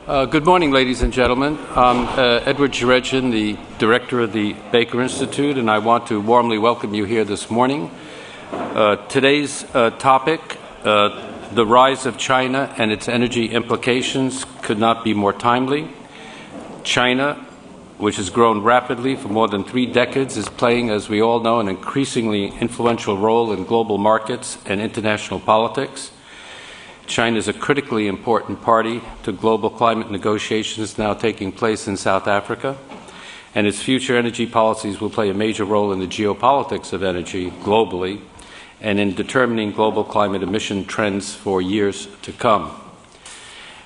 Good morning, ladies and gentlemen. I'm Edward Jeredjian, the director of the Baker Institute, and I want to warmly welcome you here this morning. Today's topic, the rise of China and its energy implications, could not be more timely. China, which has grown rapidly for more than 3 decades, is playing, as we all know, an increasingly influential role in global markets and international politics. China is a critically important party to global climate negotiations now taking place in South Africa, and its future energy policies will play a major role in the geopolitics of energy globally and in determining global climate emission trends for years to come.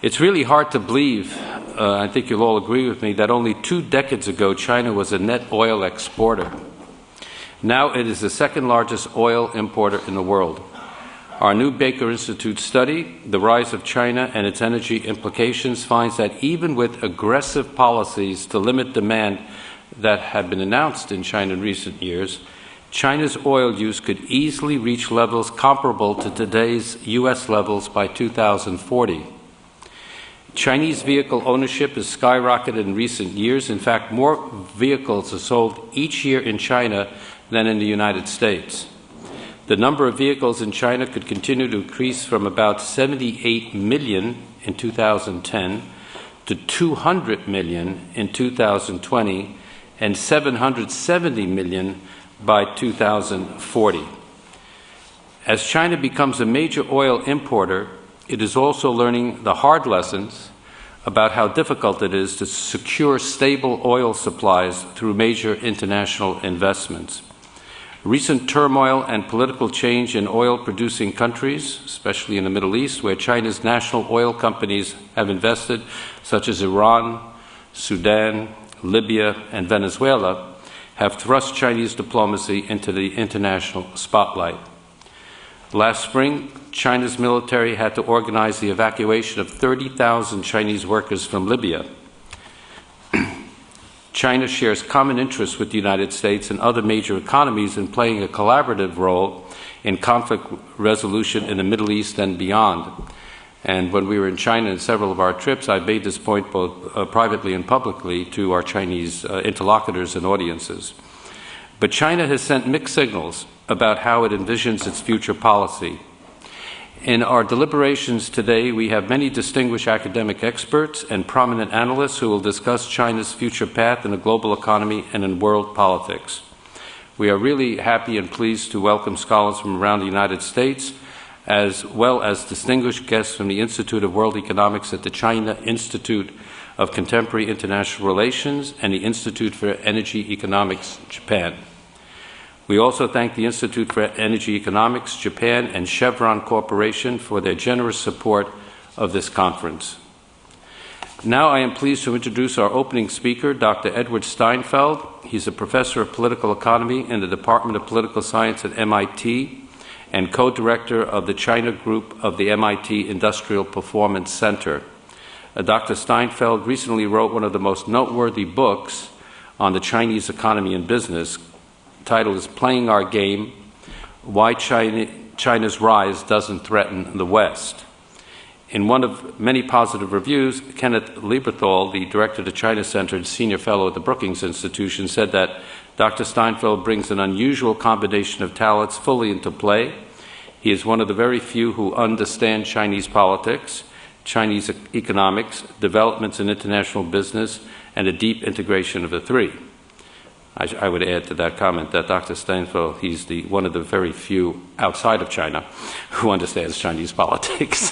It's really hard to believe, I think you'll all agree with me, that only 2 decades ago China was a net oil exporter. Now it is the second largest oil importer in the world. Our new Baker Institute study, The Rise of China and Its Energy Implications, finds that even with aggressive policies to limit demand that have been announced in China in recent years, China's oil use could easily reach levels comparable to today's U.S. levels by 2040. Chinese vehicle ownership has skyrocketed in recent years. In fact, more vehicles are sold each year in China than in the United States. The number of vehicles in China could continue to increase from about 78 million in 2010 to 200 million in 2020 and 770 million by 2040. As China becomes a major oil importer, it is also learning the hard lessons about how difficult it is to secure stable oil supplies through major international investments. Recent turmoil and political change in oil-producing countries, especially in the Middle East, where China's national oil companies have invested, such as Iran, Sudan, Libya, and Venezuela, have thrust Chinese diplomacy into the international spotlight. Last spring, China's military had to organize the evacuation of 30,000 Chinese workers from Libya. China shares common interests with the United States and other major economies in playing a collaborative role in conflict resolution in the Middle East and beyond. And when we were in China in several of our trips, I made this point both privately and publicly to our Chinese interlocutors and audiences. But China has sent mixed signals about how it envisions its future policy. In our deliberations today, we have many distinguished academic experts and prominent analysts who will discuss China's future path in the global economy and in world politics. We are really happy and pleased to welcome scholars from around the United States, as well as distinguished guests from the Institute of World Economics at the China Institute of Contemporary International Relations and the Institute for Energy Economics, Japan. We also thank the Institute for Energy Economics, Japan, and Chevron Corporation for their generous support of this conference. Now I am pleased to introduce our opening speaker, Dr. Edward Steinfeld. He's a professor of political economy in the Department of Political Science at MIT and co-director of the China group of the MIT Industrial Performance Center. Dr. Steinfeld recently wrote one of the most noteworthy books on the Chinese economy and business. The title is Playing Our Game, Why China's Rise Doesn't Threaten the West. In one of many positive reviews, Kenneth Lieberthal, the director of the China Center and senior fellow at the Brookings Institution, said that Dr. Steinfeld brings an unusual combination of talents fully into play. He is one of the very few who understand Chinese politics, Chinese economics, developments in international business, and a deep integration of the three. I would add to that comment that Dr. Steinfeld, he's one of the very few outside of China who understands Chinese politics.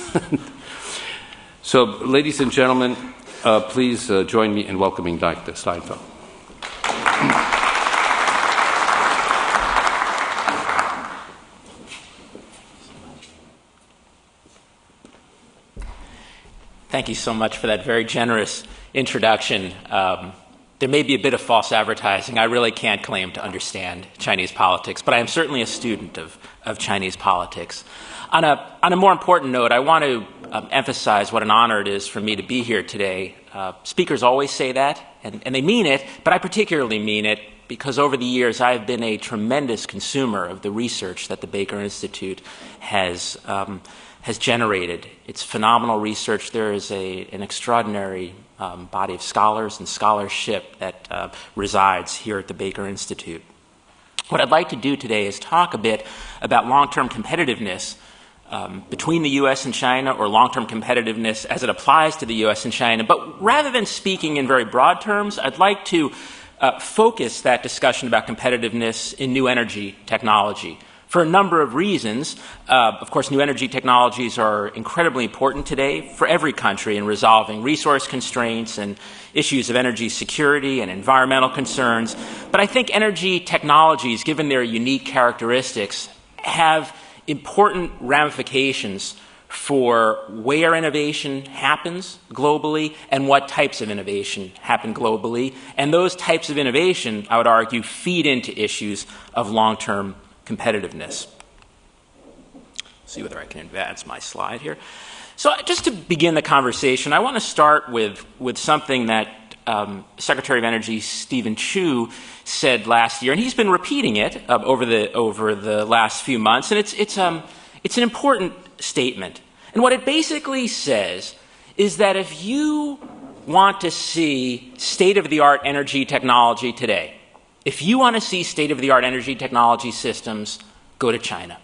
So, ladies and gentlemen, please join me in welcoming Dr. Steinfeld. Thank you so much for that very generous introduction. There may be a bit of false advertising. I really can't claim to understand Chinese politics, but I am certainly a student of Chinese politics. On a more important note, I want to emphasize what an honor it is for me to be here today. Speakers always say that, and they mean it, but I particularly mean it because over the years I've been a tremendous consumer of the research that the Baker Institute has generated. It's phenomenal research. There is an extraordinary body of scholars and scholarship that resides here at the Baker Institute. What I'd like to do today is talk a bit about long-term competitiveness between the U.S. and China, or long-term competitiveness as it applies to the U.S. and China. But rather than speaking in very broad terms, I'd like to focus that discussion about competitiveness in new energy technology for a number of reasons. Of course, new energy technologies are incredibly important today for every country in resolving resource constraints and issues of energy security and environmental concerns. But I think energy technologies, given their unique characteristics, have important ramifications for where innovation happens globally and what types of innovation happen globally. And those types of innovation, I would argue, feed into issues of long-term competitiveness. See whether I can advance my slide here. So just to begin the conversation, I want to start with something that Secretary of Energy Stephen Chu said last year, and he's been repeating it over the last few months, and it's an important statement. And what it basically says is that if you want to see state-of-the-art energy technology today, if you want to see state-of-the-art energy technology systems, go to China.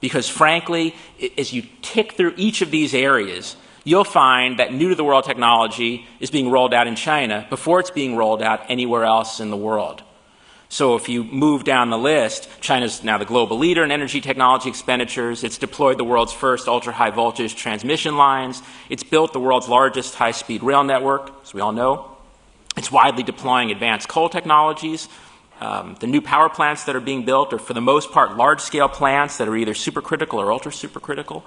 Because frankly, as you tick through each of these areas, you'll find that new-to-the-world technology is being rolled out in China before it's being rolled out anywhere else in the world. So if you move down the list, China's now the global leader in energy technology expenditures. It's deployed the world's first ultra-high voltage transmission lines. It's built the world's largest high-speed rail network, as we all know. It's widely deploying advanced coal technologies. The new power plants that are being built are, for the most part, large-scale plants that are either supercritical or ultra-supercritical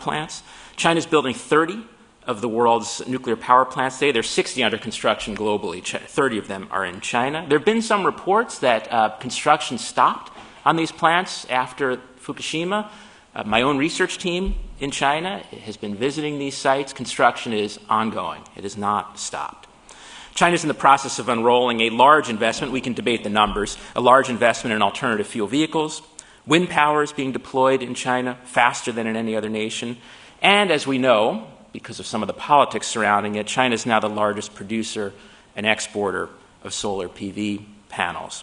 plants. China's building 30 of the world's nuclear power plants today. There's 60 under construction globally. 30 of them are in China. There have been some reports that construction stopped on these plants after Fukushima. My own research team in China has been visiting these sites. Construction is ongoing. It has not stopped. China is in the process of unrolling a large investment. We can debate the numbers. A large investment in alternative fuel vehicles. Wind power is being deployed in China faster than in any other nation. And as we know, because of some of the politics surrounding it, China is now the largest producer and exporter of solar PV panels.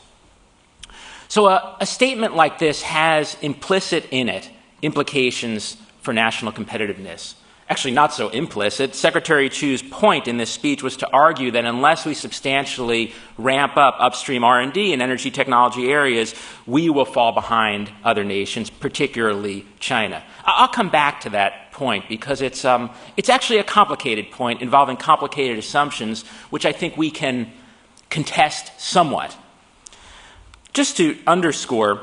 So a statement like this has implicit in it implications for national competitiveness. Actually, not so implicit. Secretary Chu's point in this speech was to argue that unless we substantially ramp up upstream R&D in energy technology areas, we will fall behind other nations, particularly China. I'll come back to that point because it's actually a complicated point involving complicated assumptions, which I think we can contest somewhat. Just to underscore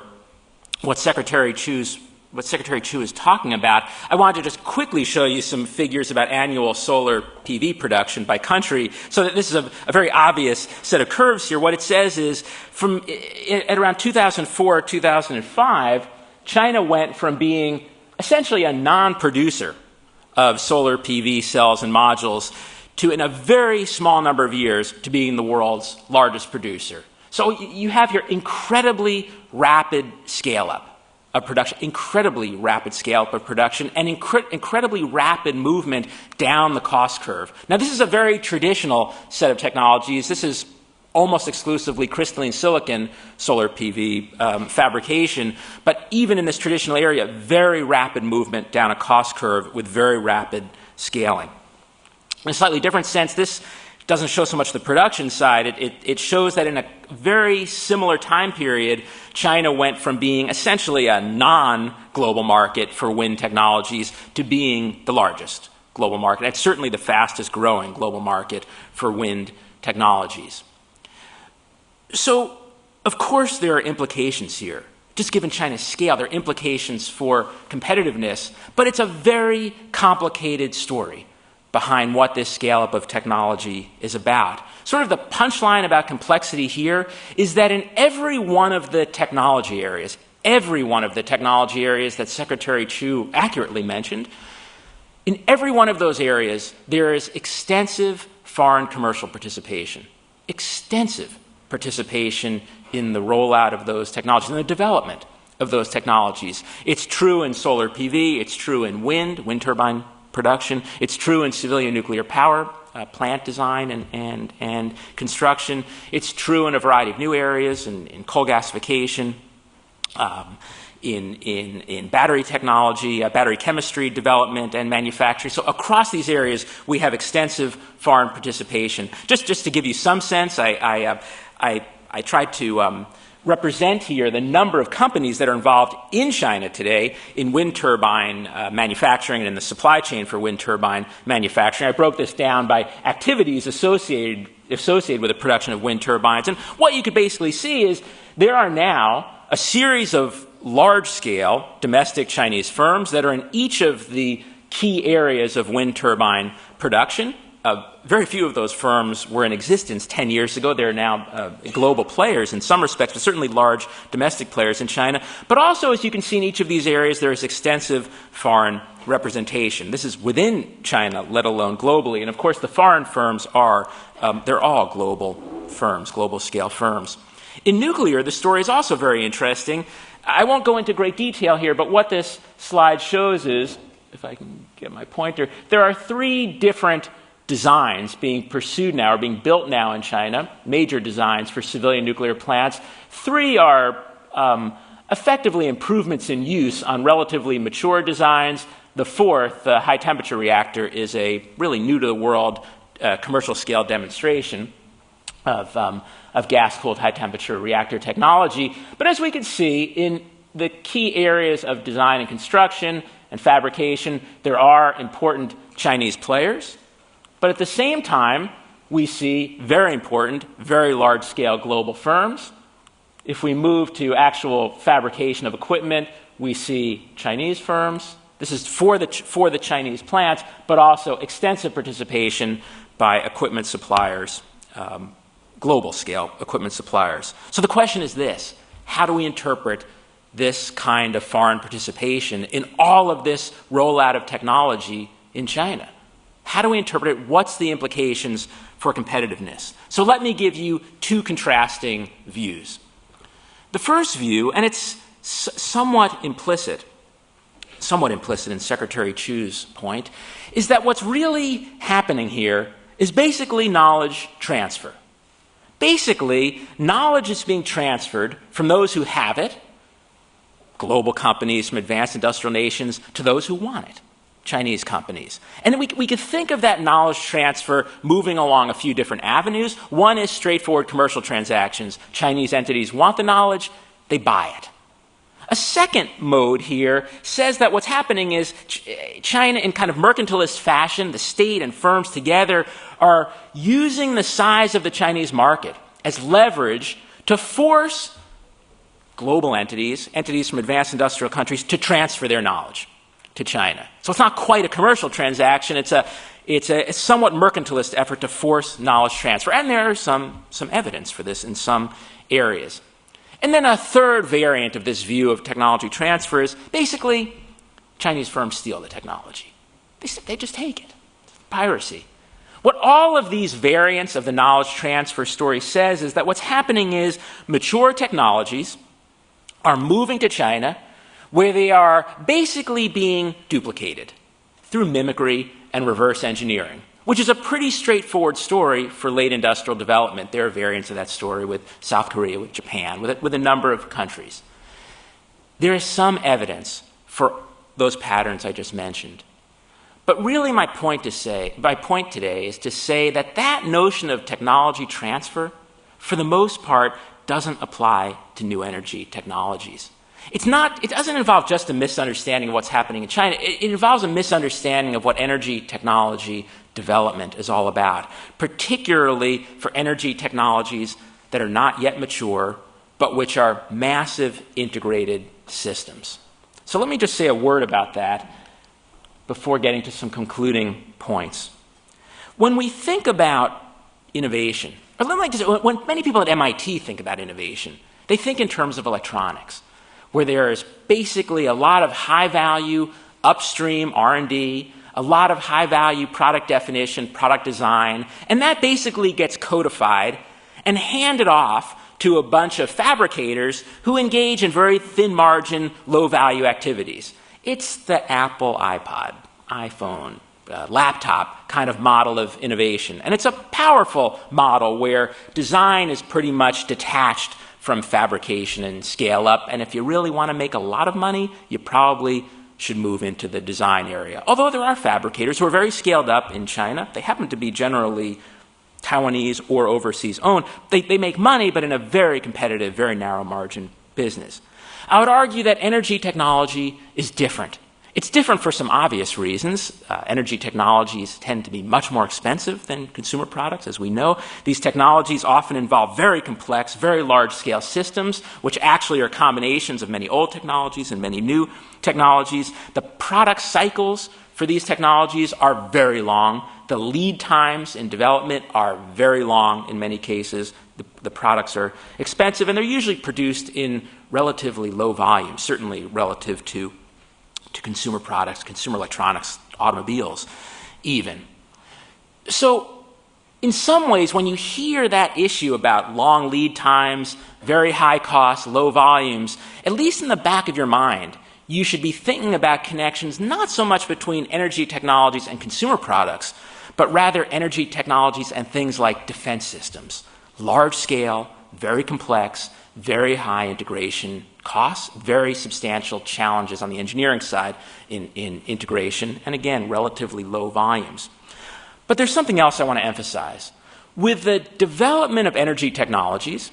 what Secretary Chu is talking about, I wanted to just quickly show you some figures about annual solar PV production by country, so that this is a very obvious set of curves here. What it says is, at around 2004, 2005, China went from being essentially a non-producer of solar PV cells and modules to, in a very small number of years, to being the world's largest producer. So you have here incredibly rapid scale-up of production, incredibly rapid scale-up of production, and incredibly rapid movement down the cost curve. Now, this is a very traditional set of technologies. This is almost exclusively crystalline silicon solar PV fabrication, but even in this traditional area, very rapid movement down a cost curve with very rapid scaling. In a slightly different sense, this doesn't show so much the production side. It shows that in a very similar time period, China went from being essentially a non-global market for wind technologies to being the largest global market. It's certainly the fastest growing global market for wind technologies. So, of course, there are implications here. Just given China's scale, there are implications for competitiveness, but it's a very complicated story behind what this scale-up of technology is about. Sort of the punchline about complexity here is that in every one of the technology areas that Secretary Chu accurately mentioned, in every one of those areas, there is extensive foreign commercial participation. Extensive participation in the rollout of those technologies and the development of those technologies. It's true in solar PV, it's true in wind turbine production, it's true in civilian nuclear power plant design and construction. It's true in a variety of new areas, in coal gasification, in battery technology, battery chemistry development and manufacturing. So across these areas, we have extensive foreign participation. Just to give you some sense, I tried to represent here the number of companies that are involved in China today in wind turbine manufacturing and in the supply chain for wind turbine manufacturing. I broke this down by activities associated with the production of wind turbines. And what you could basically see is there are now a series of large-scale domestic Chinese firms that are in each of the key areas of wind turbine production. Very few of those firms were in existence 10 years ago. They're now global players in some respects, but certainly large domestic players in China. But also, as you can see in each of these areas, there is extensive foreign representation. This is within China, let alone globally. And of course, the foreign firms they're all global firms, global-scale firms. In nuclear, the story is also very interesting. I won't go into great detail here, but what this slide shows is, if I can get my pointer, there are three different designs being pursued now or being built now in China, major designs for civilian nuclear plants. Three are effectively improvements in use on relatively mature designs. The fourth, the high-temperature reactor, is a really new-to-the-world commercial-scale demonstration of gas-cooled high-temperature reactor technology. But as we can see, in the key areas of design and construction and fabrication, there are important Chinese players. But at the same time, we see very important, very large-scale global firms. If we move to actual fabrication of equipment, we see Chinese firms. This is for the Chinese plants, but also extensive participation by equipment suppliers, global-scale equipment suppliers. So the question is this: how do we interpret this kind of foreign participation in all of this rollout of technology in China? How do we interpret it? What's the implications for competitiveness? So let me give you two contrasting views. The first view, and it's somewhat implicit in Secretary Chu's point, is that what's really happening here is basically knowledge transfer. Basically, knowledge is being transferred from those who have it, global companies from advanced industrial nations, to those who want it, Chinese companies. And we could think of that knowledge transfer moving along a few different avenues. One is straightforward commercial transactions. Chinese entities want the knowledge, they buy it. A second mode here says that what's happening is China, in kind of mercantilist fashion, the state and firms together are using the size of the Chinese market as leverage to force global entities from advanced industrial countries, to transfer their knowledge to China. So it's not quite a commercial transaction. It's a somewhat mercantilist effort to force knowledge transfer. And there is some evidence for this in some areas. And then a third variant of this view of technology transfer is basically Chinese firms steal the technology. They just take it. Piracy. What all of these variants of the knowledge transfer story says is that what's happening is mature technologies are moving to China, where they are basically being duplicated through mimicry and reverse engineering, which is a pretty straightforward story for late industrial development. There are variants of that story with South Korea, with Japan, with a number of countries. There is some evidence for those patterns I just mentioned. But really my point today is to say that that notion of technology transfer, for the most part, doesn't apply to new energy technologies. It doesn't involve just a misunderstanding of what's happening in China. It involves a misunderstanding of what energy technology development is all about, particularly for energy technologies that are not yet mature, but which are massive integrated systems. So let me just say a word about that before getting to some concluding points. When we think about innovation, when many people at MIT think about innovation, they think in terms of electronics, where there is basically a lot of high-value upstream R&D, a lot of high-value product definition, product design, and that basically gets codified, and hand it off to a bunch of fabricators who engage in very thin margin, low value activities. It's the Apple iPod, iPhone, laptop kind of model of innovation. And it's a powerful model where design is pretty much detached from fabrication and scale up. And if you really want to make a lot of money, you probably should move into the design area. Although there are fabricators who are very scaled up in China. They happen to be generally Taiwanese or overseas owned. They make money, but in a very competitive, very narrow margin business. I would argue that energy technology is different. It's different for some obvious reasons. Energy technologies tend to be much more expensive than consumer products, as we know. These technologies often involve very complex, very large-scale systems, which actually are combinations of many old technologies and many new technologies. The product cycles for these technologies are very long. The lead times in development are very long in many cases. The products are expensive, and they're usually produced in relatively low volume, certainly relative to consumer products, consumer electronics, automobiles even. So in some ways, when you hear that issue about long lead times, very high costs, low volumes, at least in the back of your mind, you should be thinking about connections not so much between energy technologies and consumer products, but rather energy technologies and things like defense systems. Large scale, very complex, very high integration costs, very substantial challenges on the engineering side in integration, and again, relatively low volumes. But there's something else I want to emphasize. With the development of energy technologies,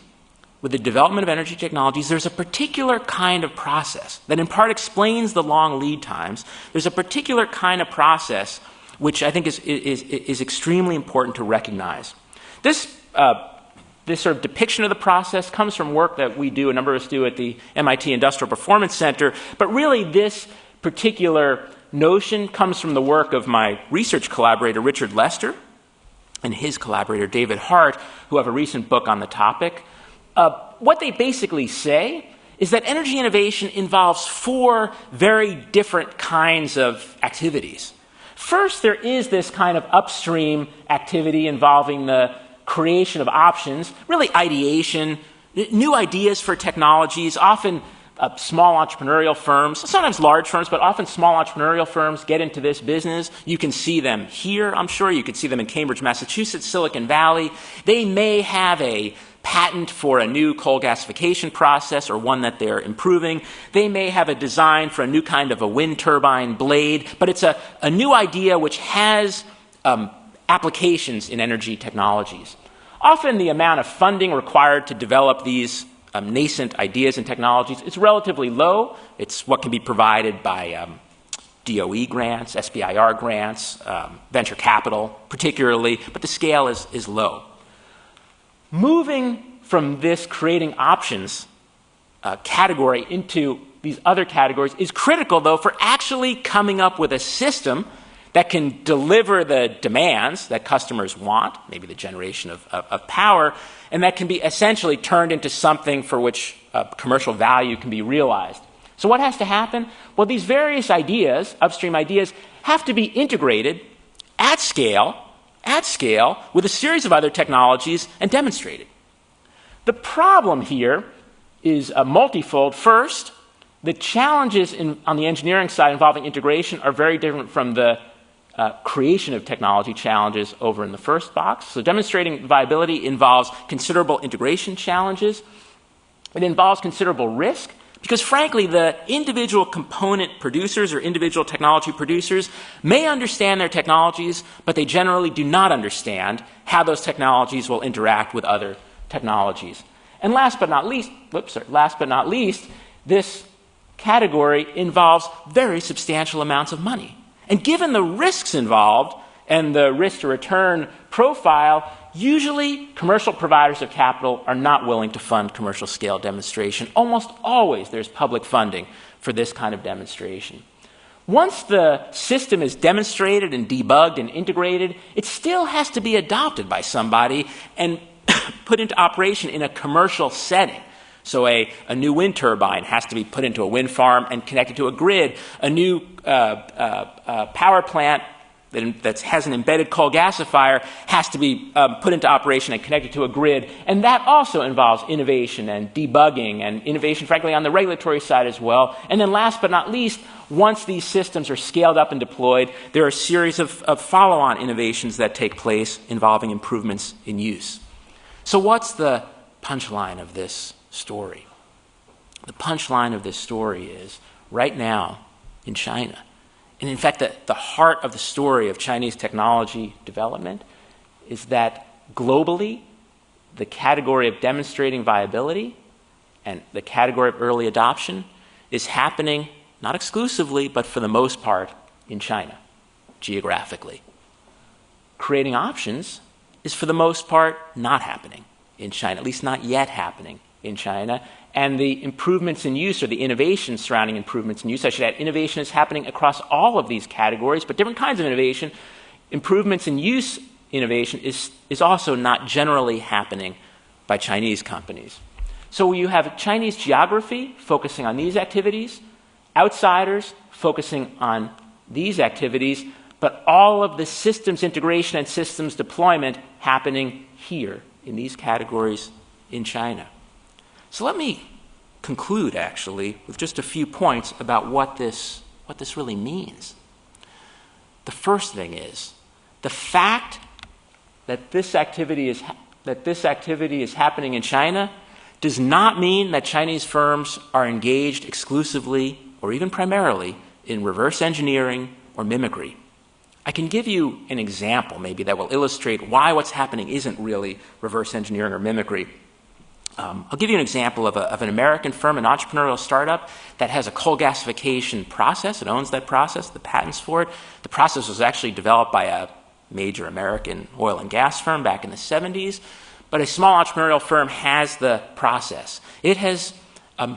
there's a particular kind of process that in part explains the long lead times. There's a particular kind of process which I think is extremely important to recognize. This sort of depiction of the process comes from work that we do, a number of us do at the MIT Industrial Performance Center, but really this particular notion comes from the work of my research collaborator, Richard Lester, and his collaborator, David Hart, who have a recent book on the topic. What they basically say is that energy innovation involves four very different kinds of activities. First, there is this kind of upstream activity involving the creation of options, really ideation, new ideas for technologies, often small entrepreneurial firms, sometimes large firms, but often small entrepreneurial firms get into this business. You can see them here, I'm sure. You could see them in Cambridge, Massachusetts, Silicon Valley. They may have a patent for a new coal gasification process or one that they're improving. They may have a design for a new kind of a wind turbine blade, but it's a new idea which has applications in energy technologies. Often the amount of funding required to develop these nascent ideas and technologies is relatively low. It's what can be provided by DOE grants, SBIR grants, venture capital particularly, but the scale is low. Moving from this creating options category into these other categories is critical, though, for actually coming up with a system that can deliver the demands that customers want, maybe the generation of power, and that can be essentially turned into something for which commercial value can be realized. So what has to happen? Well, these various ideas, upstream ideas, have to be integrated at scale with a series of other technologies and demonstrated. The problem here is multifold. First, the challenges on the engineering side involving integration are very different from the creation of technology challenges over in the first box. So demonstrating viability involves considerable integration challenges. It involves considerable risk because, frankly, the individual component producers or individual technology producers may understand their technologies, but they generally do not understand how those technologies will interact with other technologies. And last but not least, this category involves very substantial amounts of money. And given the risks involved and the risk to return profile, usually commercial providers of capital are not willing to fund commercial scale demonstration. Almost always there's public funding for this kind of demonstration. Once the system is demonstrated and debugged and integrated, it still has to be adopted by somebody and put into operation in a commercial setting. So a new wind turbine has to be put into a wind farm and connected to a grid. A new power plant that has an embedded coal gasifier has to be put into operation and connected to a grid. And that also involves innovation and debugging and innovation, frankly, on the regulatory side as well. And then last but not least, once these systems are scaled up and deployed, there are a series of follow-on innovations that take place involving improvements in use. So what's the punchline of this story? The punchline of this story is, right now in China, and in fact the heart of the story of Chinese technology development is that globally, the category of demonstrating viability and the category of early adoption is happening, not exclusively, but for the most part, in China, geographically. Creating options is for the most part not happening in China, at least not yet happening in China. And the improvements in use, or the innovation surrounding improvements in use, I should add, innovation is happening across all of these categories, but different kinds of innovation. Improvements in use innovation is also not generally happening by Chinese companies. So you have Chinese geography focusing on these activities, outsiders focusing on these activities, but all of the systems integration and systems deployment happening here in these categories in China. So let me conclude, actually, with just a few points about what this really means. The first thing is, the fact that this activity is happening in China does not mean that Chinese firms are engaged exclusively or even primarily in reverse engineering or mimicry. I can give you an example, maybe, that will illustrate why what's happening isn't really reverse engineering or mimicry. I'll give you an example of an American firm, an entrepreneurial startup, that has a coal gasification process. It owns that process, the patents for it. The process was actually developed by a major American oil and gas firm back in the 70s, but a small entrepreneurial firm has the process. It has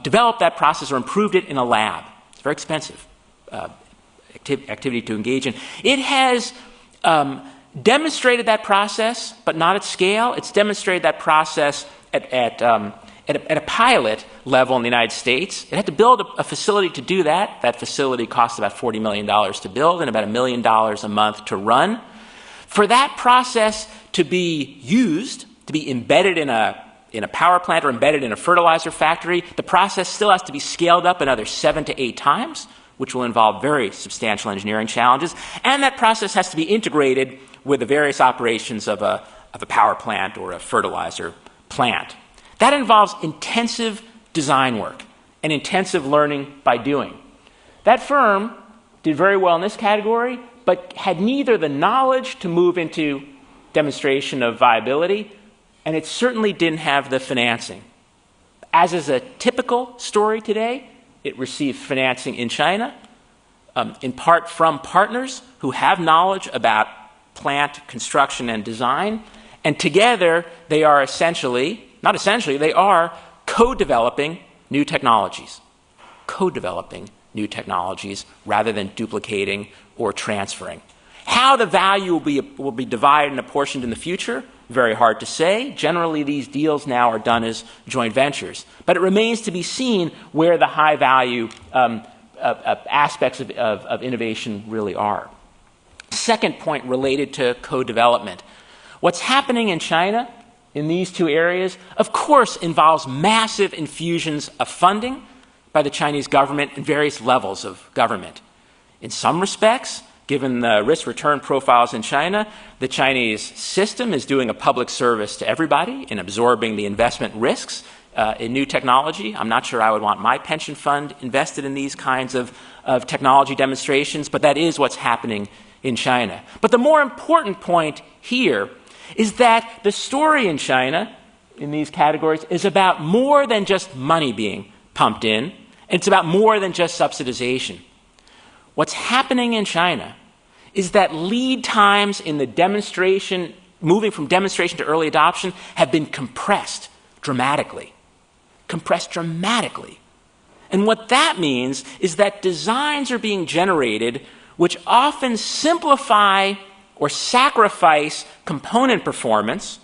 developed that process or improved it in a lab. It's very expensive activity to engage in. It has demonstrated that process, but not at scale. It's demonstrated that process at a pilot level in the United States. It had to build a facility to do that. That facility cost about $40 million to build and about $1 million a month to run. For that process to be used, to be embedded in a power plant or embedded in a fertilizer factory, the process still has to be scaled up another 7 to 8 times, which will involve very substantial engineering challenges. And that process has to be integrated with the various operations of a power plant or a fertilizer plant. That involves intensive design work and intensive learning by doing. That firm did very well in this category, but had neither the knowledge to move into demonstration of viability, and it certainly didn't have the financing. As is a typical story today, it received financing in China, in part from partners who have knowledge about plant construction and design, and together they are they are co-developing new technologies. Co-developing new technologies rather than duplicating or transferring. How the value will be divided and apportioned in the future, very hard to say. Generally, these deals now are done as joint ventures. But it remains to be seen where the high value aspects of innovation really are. Second point related to co-development. What's happening in China in these two areas, of course, involves massive infusions of funding by the Chinese government and various levels of government. In some respects, given the risk-return profiles in China, the Chinese system is doing a public service to everybody in absorbing the investment risks in new technology. I'm not sure I would want my pension fund invested in these kinds of technology demonstrations, but that is what's happening in China. But the more important point here is that the story in China, in these categories, is about more than just money being pumped in, and it's about more than just subsidization. What's happening in China is that lead times in the demonstration, moving from demonstration to early adoption, have been compressed dramatically. Compressed dramatically. And what that means is that designs are being generated which often simplify or sacrifice component performance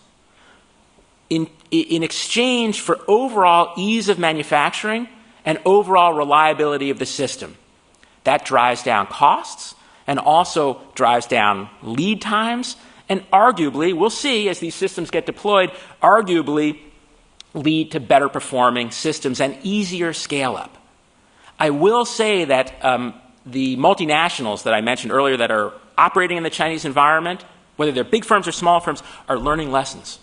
in exchange for overall ease of manufacturing and overall reliability of the system. That drives down costs, and also drives down lead times, and arguably, we'll see as these systems get deployed, arguably lead to better performing systems and easier scale up. I will say that the multinationals that I mentioned earlier that are operating in the Chinese environment, whether they're big firms or small firms, are learning lessons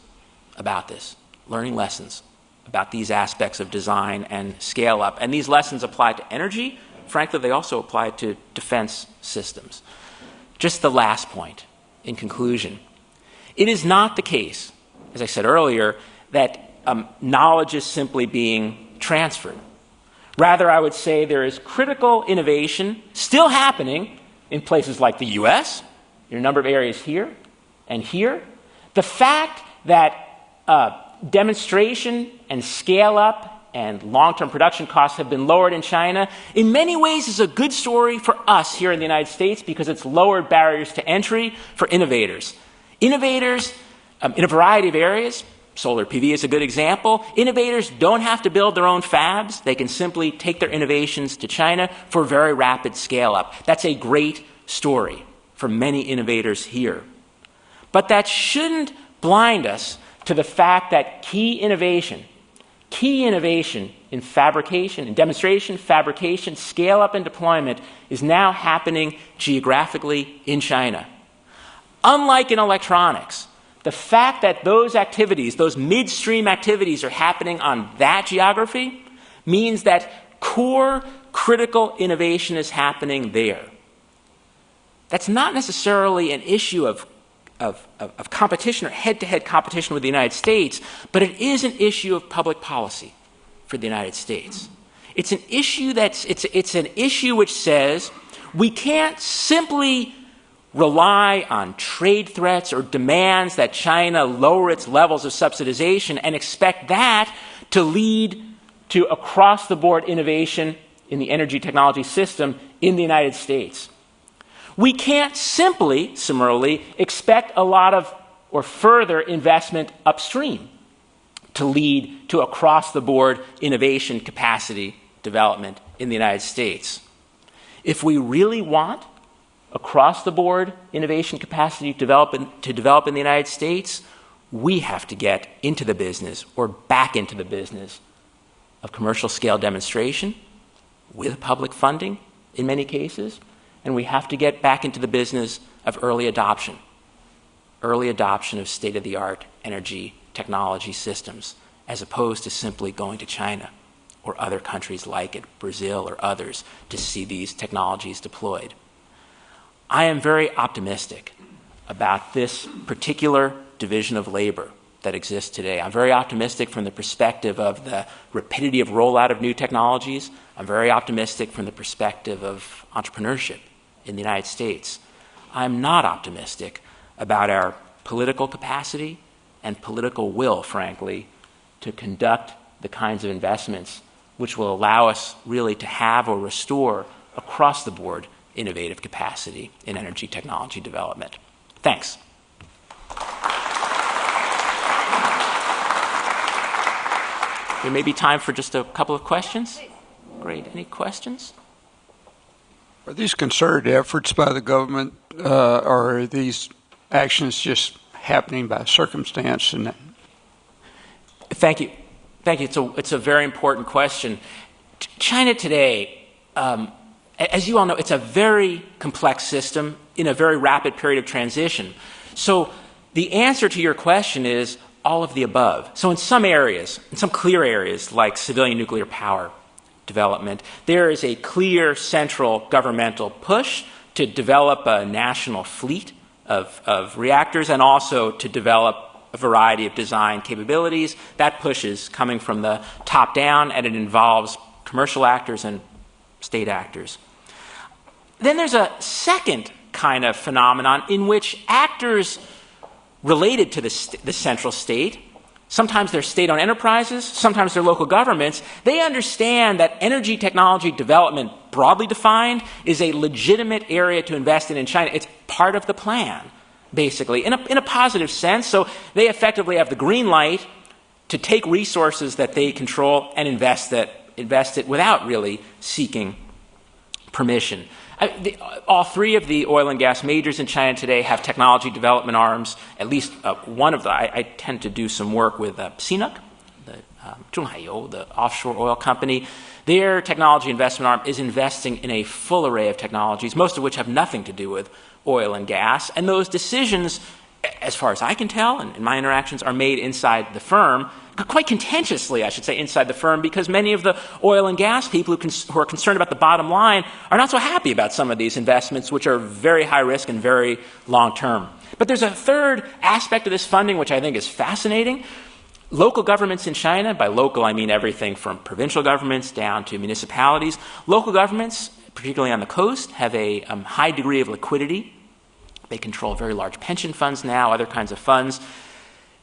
about this, learning lessons about these aspects of design and scale up. And these lessons apply to energy. Frankly, they also apply to defense systems. Just the last point in conclusion. It is not the case, as I said earlier, that knowledge is simply being transferred. Rather, I would say there is critical innovation still happening in places like the US, in a number of areas here and here. The fact that demonstration and scale up and long-term production costs have been lowered in China, in many ways is a good story for us here in the United States because it's lowered barriers to entry for innovators. Innovators in a variety of areas, solar PV is a good example, innovators don't have to build their own fabs. They can simply take their innovations to China for very rapid scale up. That's a great story for many innovators here. But that shouldn't blind us to the fact that key innovation in fabrication, in demonstration, fabrication, scale up and deployment is now happening geographically in China. Unlike in electronics, the fact that those activities, those midstream activities are happening on that geography means that core critical innovation is happening there. That's not necessarily an issue of competition or head-to-head competition with the United States, but it is an issue of public policy for the United States. It's an issue it's an issue which says we can't simply rely on trade threats or demands that China lower its levels of subsidization and expect that to lead to across-the-board innovation in the energy technology system in the United States. We can't simply, similarly, expect a lot of or further investment upstream to lead to across-the-board innovation capacity development in the United States. If we really want across-the-board innovation capacity to develop in the United States, we have to get into the business or back into the business of commercial scale demonstration with public funding in many cases, and we have to get back into the business of early adoption of state-of-the-art energy technology systems, as opposed to simply going to China or other countries like it, Brazil or others, to see these technologies deployed. I am very optimistic about this particular division of labor that exists today. I'm very optimistic from the perspective of the rapidity of rollout of new technologies. I'm very optimistic from the perspective of entrepreneurship in the United States. I'm not optimistic about our political capacity and political will, frankly, to conduct the kinds of investments which will allow us really to have or restore across-the-board innovative capacity in energy technology development. Thanks. There may be time for just a couple of questions. Great. Any questions? Are these concerted efforts by the government, or are these actions just happening by circumstance? And Thank you. It's a very important question. China today, as you all know, it's a very complex system in a very rapid period of transition. So the answer to your question is all of the above. So in some areas, in some clear areas like civilian nuclear power development, there is a clear central governmental push to develop a national fleet of reactors and also to develop a variety of design capabilities. That push is coming from the top down, and it involves commercial actors and state actors. Then there's a second kind of phenomenon in which actors related to the central state, sometimes they're state-owned enterprises, sometimes they're local governments, they understand that energy technology development, broadly defined, is a legitimate area to invest in China. It's part of the plan, basically, in a positive sense. So they effectively have the green light to take resources that they control and invest it without really seeking permission. All three of the oil and gas majors in China today have technology development arms. At least one of them. I tend to do some work with CNOOC, the Zhonghaiyou, the offshore oil company. Their technology investment arm is investing in a full array of technologies, most of which have nothing to do with oil and gas. And those decisions, as far as I can tell, and in my interactions, are made inside the firm, quite contentiously, I should say, inside the firm, because many of the oil and gas people who are concerned about the bottom line are not so happy about some of these investments, which are very high risk and very long term. But there's a third aspect of this funding, which I think is fascinating. Local governments in China, by local I mean everything from provincial governments down to municipalities, local governments, particularly on the coast, have a high degree of liquidity. They control very large pension funds now, other kinds of funds.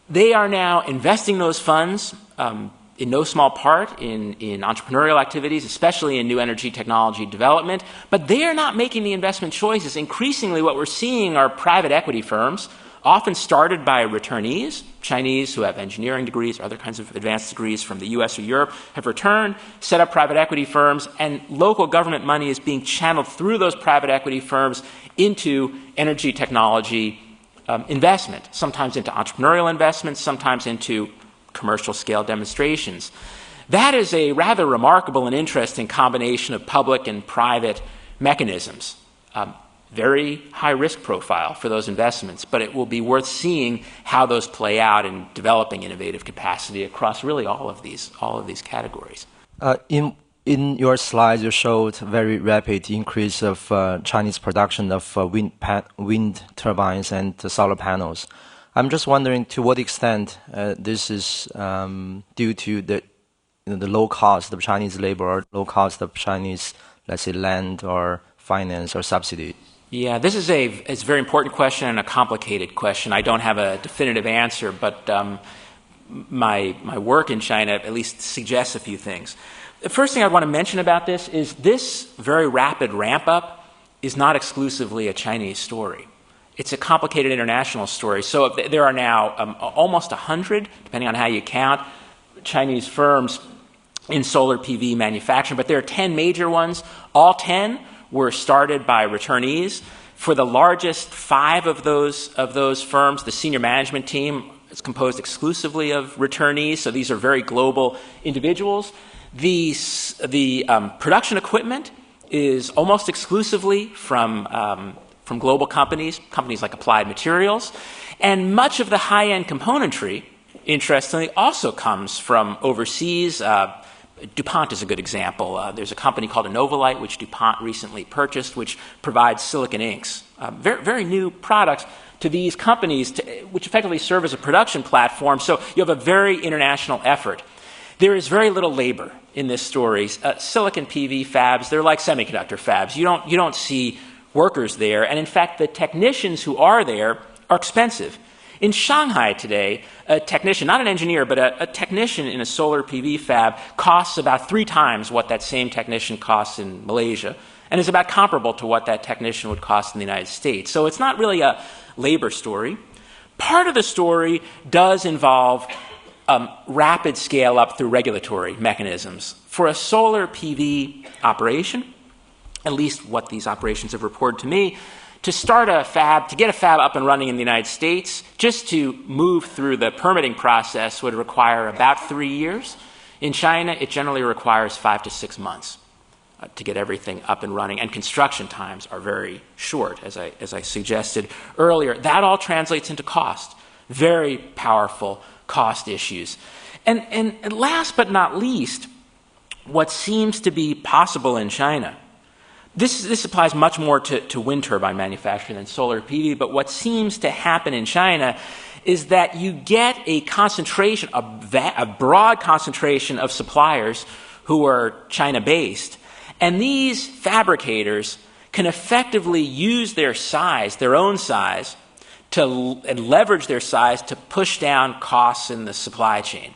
They are now investing those funds in no small part in entrepreneurial activities, especially in new energy technology development. But they are not making the investment choices. Increasingly, what we're seeing are private equity firms, often started by returnees, Chinese who have engineering degrees or other kinds of advanced degrees from the US or Europe, have returned, set up private equity firms, and local government money is being channeled through those private equity firms into energy technology investment, sometimes into entrepreneurial investments, sometimes into commercial scale demonstrations. That is a rather remarkable and interesting combination of public and private mechanisms. Very high risk profile for those investments, but it will be worth seeing how those play out in developing innovative capacity across really all of these categories. In your slides, you showed very rapid increase of Chinese production of wind turbines and solar panels. I'm just wondering to what extent this is due to the low cost of Chinese labor or low cost of Chinese, let's say, land or finance or subsidy. Yeah, this is it's a very important question and a complicated question. I don't have a definitive answer, but my work in China at least suggests a few things. The first thing I want to mention about this is this very rapid ramp-up is not exclusively a Chinese story. It's a complicated international story. So there are now almost 100, depending on how you count, Chinese firms in solar PV manufacturing, but there are 10 major ones. All 10 were started by returnees. For the largest 5 of those firms, the senior management team is composed exclusively of returnees, so these are very global individuals. The production equipment is almost exclusively from global companies like Applied Materials, and much of the high-end componentry, interestingly, also comes from overseas. DuPont is a good example. There's a company called Innovolite, which DuPont recently purchased, which provides silicon inks, very, very new products to these companies, which effectively serve as a production platform. So you have a very international effort. There is very little labor in this story. Silicon PV fabs, they're like semiconductor fabs. You don't see workers there. And in fact, the technicians who are there are expensive. In Shanghai today, a technician, not an engineer, but a technician in a solar PV fab costs about 3 times what that same technician costs in Malaysia, and is about comparable to what that technician would cost in the United States. So it's not really a labor story. Part of the story does involve rapid scale up through regulatory mechanisms. For a solar PV operation, at least what these operations have reported to me, to start a fab, to get a fab up and running in the United States, just to move through the permitting process would require about 3 years. In China, it generally requires 5 to 6 months to get everything up and running, and construction times are very short, as I suggested earlier. That all translates into cost, very powerful cost issues. And last but not least, what seems to be possible in China, this applies much more to wind turbine manufacturing than solar PV, but what seems to happen in China is that you get a concentration, a broad concentration of suppliers who are China-based, and these fabricators can effectively use their size, their own size, and leverage their size to push down costs in the supply chain.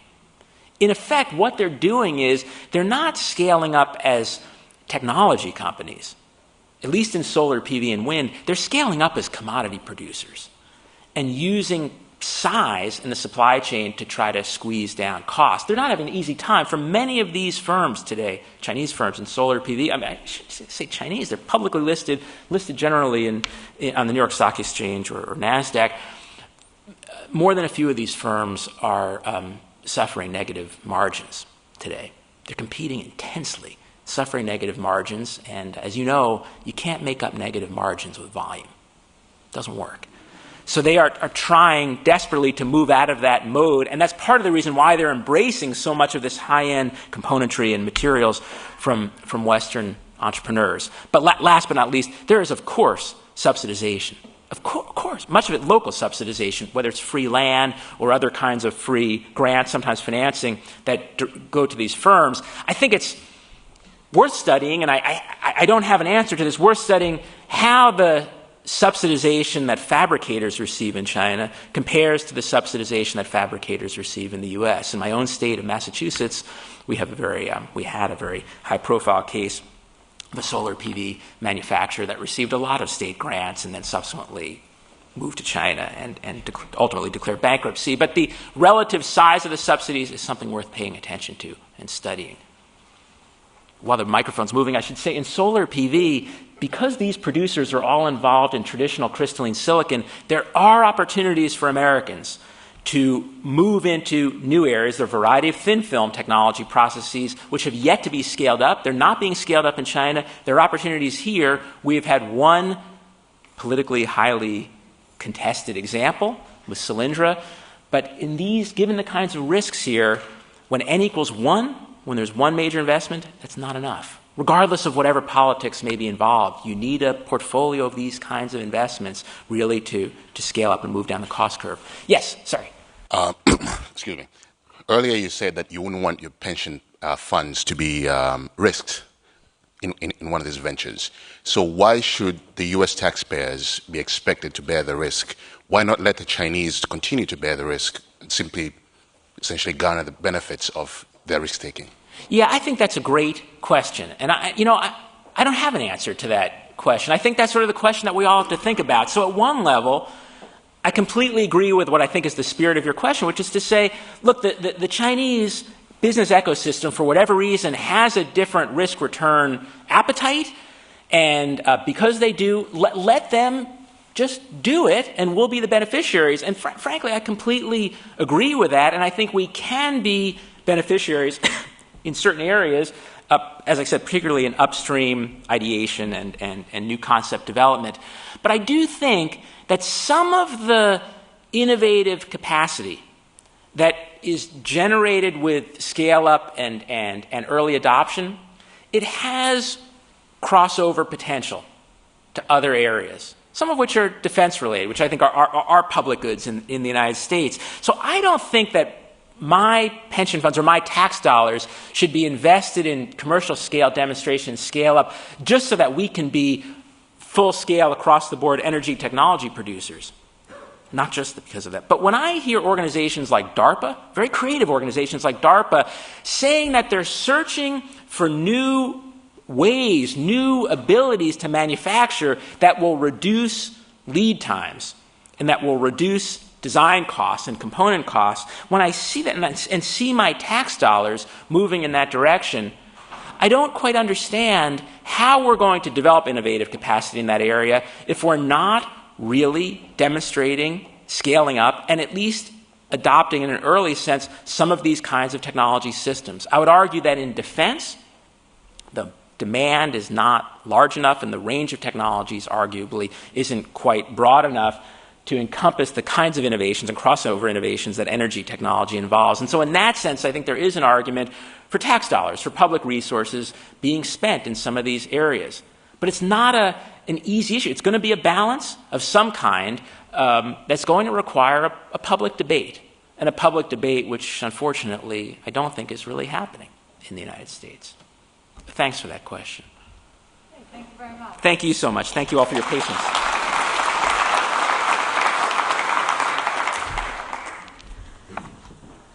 In effect, what they're doing is they're not scaling up as technology companies. At least in solar PV and wind, they're scaling up as commodity producers and using size in the supply chain to try to squeeze down costs. They're not having an easy time. For many of these firms today, Chinese firms in solar PV, I should say Chinese, they're publicly listed generally on the New York Stock Exchange or NASDAQ. More than a few of these firms are suffering negative margins today. They're competing intensely, suffering negative margins, and as you know, you can't make up negative margins with volume. It doesn't work. So they are trying desperately to move out of that mode, and that's part of the reason why they're embracing so much of this high-end componentry and materials from Western entrepreneurs. But last but not least, there is, of course, subsidization. Of course, much of it local subsidization, whether it's free land or other kinds of free grants, sometimes financing, that go to these firms. I think it's worth studying, and I don't have an answer to this, worth studying how the subsidization that fabricators receive in China compares to the subsidization that fabricators receive in the U.S. In my own state of Massachusetts, we had a very high-profile case of a solar PV manufacturer that received a lot of state grants and then subsequently moved to China and ultimately declared bankruptcy. But the relative size of the subsidies is something worth paying attention to and studying. While the microphone's moving, I should say in solar PV, because these producers are all involved in traditional crystalline silicon, there are opportunities for Americans to move into new areas. There are a variety of thin film technology processes which have yet to be scaled up. They're not being scaled up in China. There are opportunities here. We have had one politically highly contested example with Cylindra. But in these, given the kinds of risks here, when N equals 1, when there's one major investment, that's not enough. Regardless of whatever politics may be involved, you need a portfolio of these kinds of investments really to scale up and move down the cost curve. Yes, sorry. Excuse me. Earlier you said that you wouldn't want your pension funds to be risked in one of these ventures. So why should the U.S. taxpayers be expected to bear the risk? Why not let the Chinese continue to bear the risk and simply essentially garner the benefits of their risk-taking? Yeah, I think that's a great question. And I don't have an answer to that question. I think that's sort of the question that we all have to think about. So at one level, I completely agree with what I think is the spirit of your question, which is to say, look, the Chinese business ecosystem, for whatever reason, has a different risk-return appetite. And because they do, let them just do it, and we'll be the beneficiaries. And frankly, I completely agree with that. And I think we can be beneficiaries in certain areas, as I said, particularly in upstream ideation and new concept development. But I do think that some of the innovative capacity that is generated with scale-up and early adoption, it has crossover potential to other areas, some of which are defense-related, which I think are public goods in the United States. So I don't think that my pension funds or my tax dollars should be invested in commercial scale demonstration, scale up, just so that we can be full scale across the board energy technology producers. Not just because of that. But when I hear organizations like DARPA, very creative organizations like DARPA, saying that they're searching for new ways, new abilities to manufacture that will reduce lead times and that will reduce design costs and component costs, when I see that and see my tax dollars moving in that direction, I don't quite understand how we're going to develop innovative capacity in that area if we're not really demonstrating, scaling up, and at least adopting in an early sense some of these kinds of technology systems. I would argue that in defense, the demand is not large enough and the range of technologies arguably isn't quite broad enough to encompass the kinds of innovations and crossover innovations that energy technology involves. And so in that sense, I think there is an argument for tax dollars, for public resources being spent in some of these areas. But it's not an easy issue. It's going to be a balance of some kind that's going to require a public debate, and a public debate which, unfortunately, I don't think is really happening in the United States. Thanks for that question. Okay, thank you very much. Thank you so much. Thank you all for your patience.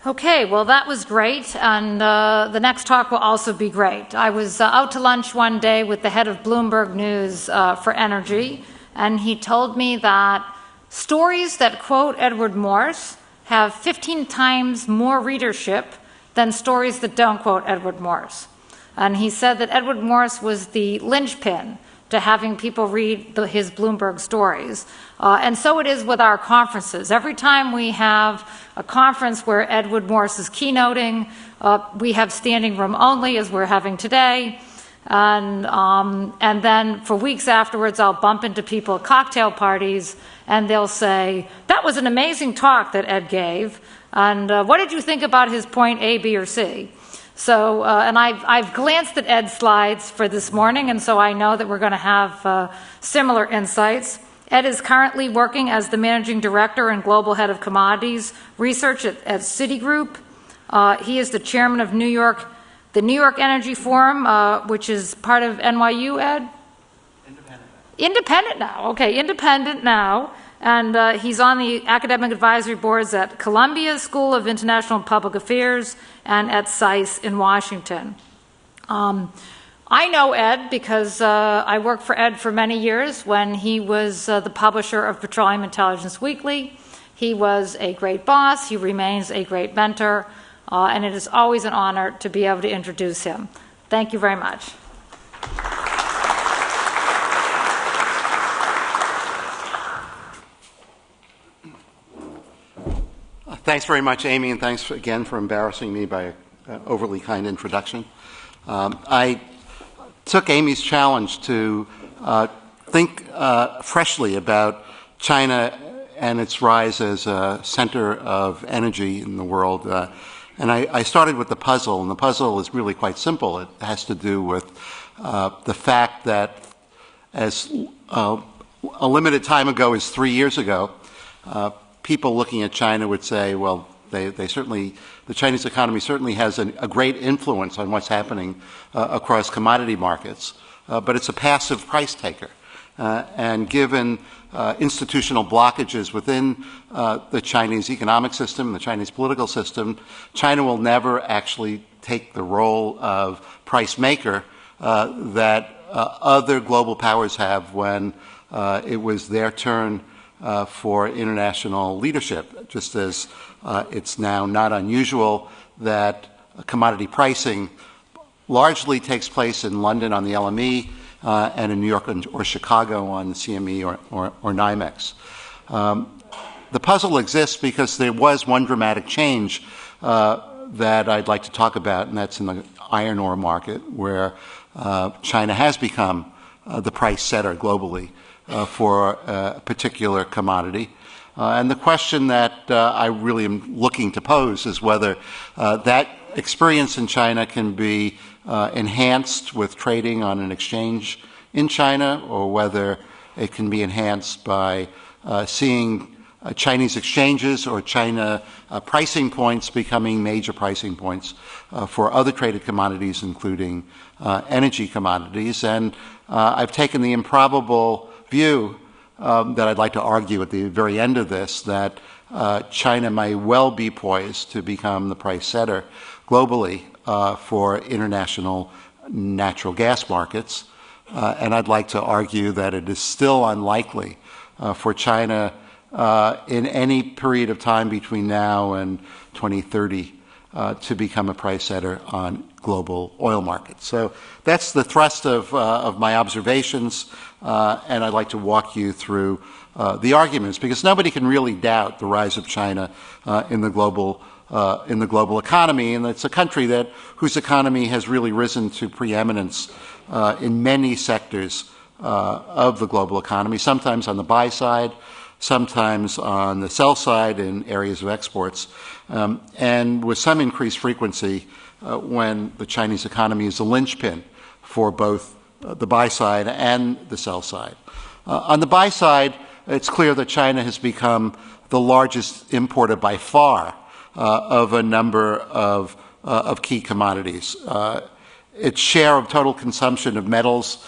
Okay, well, that was great, and the next talk will also be great. I was out to lunch one day with the head of Bloomberg News for energy, and he told me that stories that quote Edward Morse have 15 times more readership than stories that don't quote Edward Morse. And he said that Edward Morse was the linchpin to having people read his Bloomberg stories. And so it is with our conferences. Every time we have a conference where Edward Morse is keynoting, we have standing room only, as we're having today. And then for weeks afterwards, I'll bump into people at cocktail parties, and they'll say, "That was an amazing talk that Ed gave, and what did you think about his point A, B, or C?" So, and I've glanced at Ed's slides for this morning, and so I know that we're going to have similar insights. Ed is currently working as the Managing Director and Global Head of Commodities Research at Citigroup. He is the Chairman of the New York Energy Forum, which is part of NYU, Ed? Independent now. Okay, independent now. And he's on the academic advisory boards at Columbia School of International Public Affairs and at SAIS in Washington. I know Ed because I worked for Ed for many years when he was the publisher of Petroleum Intelligence Weekly. He was a great boss. He remains a great mentor. And it is always an honor to be able to introduce him. Thank you very much. Thanks very much, Amy, and thanks again for embarrassing me by an overly kind introduction. I took Amy's challenge to think freshly about China and its rise as a center of energy in the world. And I started with the puzzle, and the puzzle is really quite simple. It has to do with the fact that as a limited time ago as 3 years ago, people looking at China would say, well, they certainly, the Chinese economy certainly has a great influence on what's happening across commodity markets, but it's a passive price taker. And given institutional blockages within the Chinese economic system, the Chinese political system, China will never actually take the role of price maker that other global powers have when it was their turn for international leadership, just as it's now not unusual that commodity pricing largely takes place in London on the LME and in New York or Chicago on the CME or NYMEX. The puzzle exists because there was one dramatic change that I'd like to talk about, and that's in the iron ore market, where China has become the price setter globally for a particular commodity. And the question that I really am looking to pose is whether that experience in China can be enhanced with trading on an exchange in China, or whether it can be enhanced by seeing Chinese exchanges or China pricing points becoming major pricing points for other traded commodities, including energy commodities. And I've taken the improbable view that I'd like to argue at the very end of this, that China may well be poised to become the price setter globally for international natural gas markets. And I'd like to argue that it is still unlikely for China in any period of time between now and 2030 to become a price setter on global oil markets. So that's the thrust of my observations, and I'd like to walk you through the arguments, because nobody can really doubt the rise of China in the global economy, and it's a country whose economy has really risen to preeminence in many sectors of the global economy, sometimes on the buy side, sometimes on the sell side in areas of exports, and with some increased frequency when the Chinese economy is a linchpin for both the buy side and the sell side. On the buy side, it's clear that China has become the largest importer by far of a number of key commodities. Its share of total consumption of metals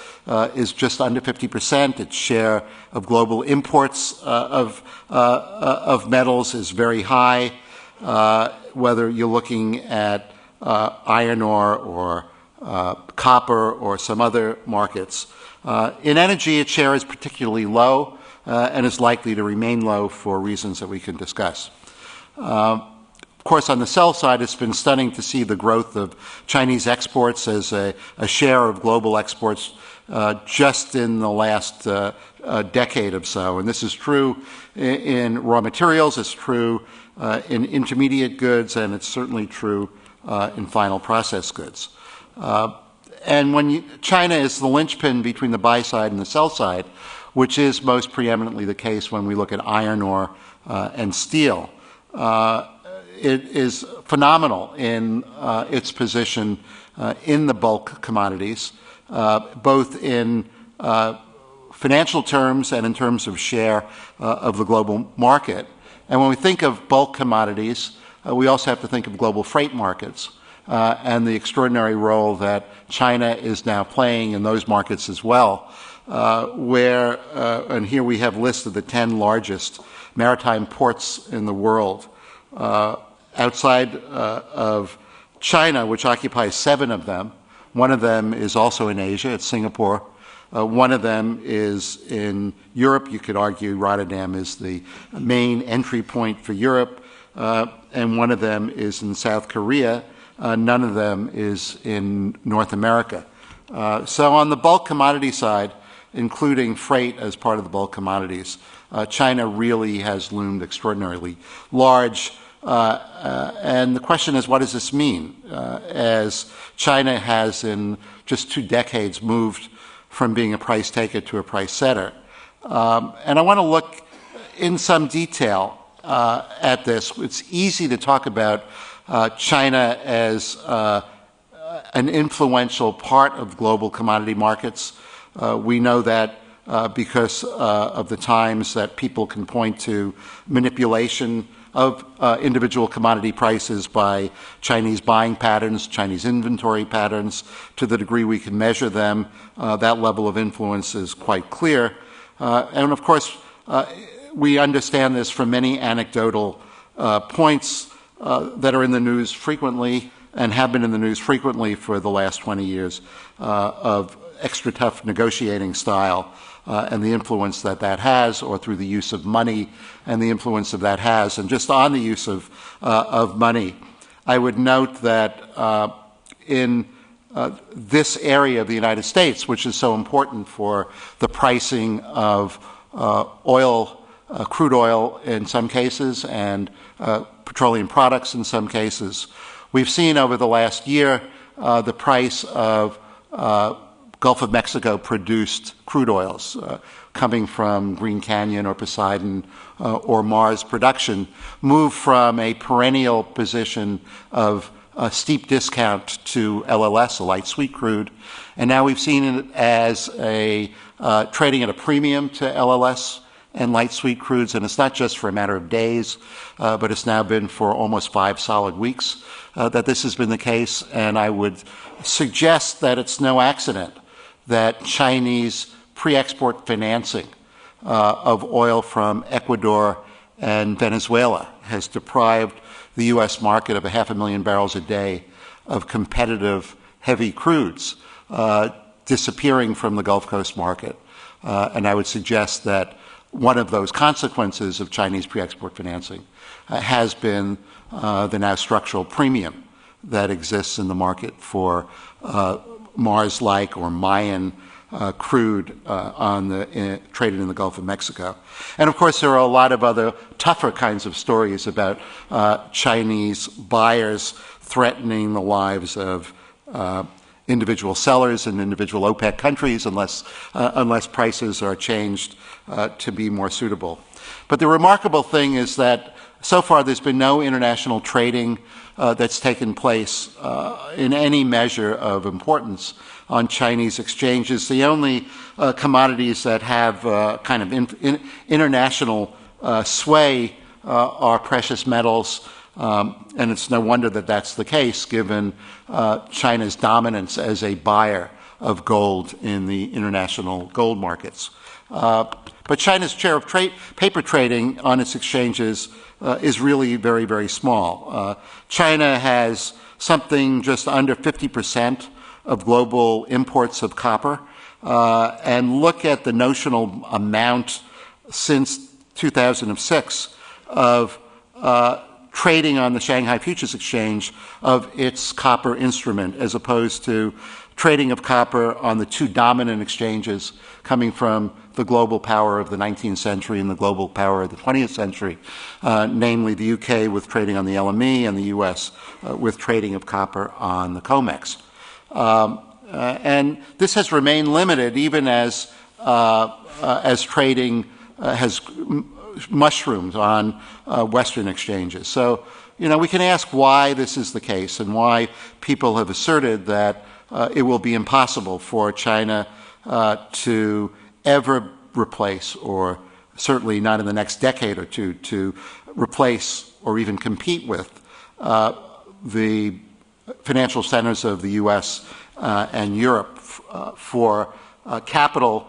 is just under 50%. Its share of global imports of metals is very high, whether you're looking at iron ore or copper or some other markets. In energy, its share is particularly low. and is likely to remain low for reasons that we can discuss. Of course, on the sell side, it's been stunning to see the growth of Chinese exports as a share of global exports just in the last decade or so. And this is true in raw materials, it's true in intermediate goods, and it's certainly true in final processed goods. And when China is the linchpin between the buy side and the sell side, which is most preeminently the case when we look at iron ore and steel, it is phenomenal in its position in the bulk commodities, both in financial terms and in terms of share of the global market. And when we think of bulk commodities, we also have to think of global freight markets and the extraordinary role that China is now playing in those markets as well, and here we have listed the 10 largest maritime ports in the world. Outside of China, which occupies 7 of them, one of them is also in Asia, it's Singapore. One of them is in Europe. You could argue Rotterdam is the main entry point for Europe. And one of them is in South Korea. None of them is in North America. So on the bulk commodity side, including freight as part of the bulk commodities, China really has loomed extraordinarily large. And the question is, what does this mean? As China has in just 2 decades moved from being a price taker to a price setter. And I want to look in some detail at this. It's easy to talk about China as an influential part of global commodity markets. We know that because of the times that people can point to manipulation of individual commodity prices by Chinese buying patterns, Chinese inventory patterns. To the degree we can measure them, that level of influence is quite clear. And of course, we understand this from many anecdotal points that are in the news frequently and have been in the news frequently for the last 20 years of extra tough negotiating style and the influence that that has, or through the use of money and the influence of that has. And just on the use of money, I would note that in this area of the United States, which is so important for the pricing of oil, crude oil in some cases, and petroleum products in some cases, we've seen over the last year the price of Gulf of Mexico produced crude oils coming from Green Canyon or Poseidon or Mars production move from a perennial position of a steep discount to LLS, a light sweet crude, and now we've seen it as a trading at a premium to LLS and light sweet crudes, and it's not just for a matter of days, but it's now been for almost 5 solid weeks that this has been the case, and I would suggest that it's no accident that Chinese pre-export financing of oil from Ecuador and Venezuela has deprived the U.S. market of 500,000 barrels a day of competitive heavy crudes disappearing from the Gulf Coast market. And I would suggest that one of those consequences of Chinese pre-export financing has been the now structural premium that exists in the market for Mars-like or Mayan crude traded in the Gulf of Mexico. And of course, there are a lot of other tougher kinds of stories about Chinese buyers threatening the lives of individual sellers in individual OPEC countries unless prices are changed to be more suitable. But the remarkable thing is that so far there's been no international trading that's taken place in any measure of importance on Chinese exchanges. The only commodities that have kind of international sway are precious metals, and it's no wonder that that's the case given China's dominance as a buyer of gold in the international gold markets. But China's share of paper trading on its exchanges is really very, very small. China has something just under 50% of global imports of copper, and look at the notional amount since 2006 of trading on the Shanghai Futures Exchange of its copper instrument, as opposed to trading of copper on the two dominant exchanges coming from the global power of the 19th century and the global power of the 20th century, namely the UK with trading on the LME and the US with trading of copper on the COMEX. And this has remained limited even as trading has mushroomed on Western exchanges. So, we can ask why this is the case and why people have asserted that it will be impossible for China to ever replace, or certainly not in the next decade or two, to replace or even compete with the financial centers of the U.S. And Europe for capital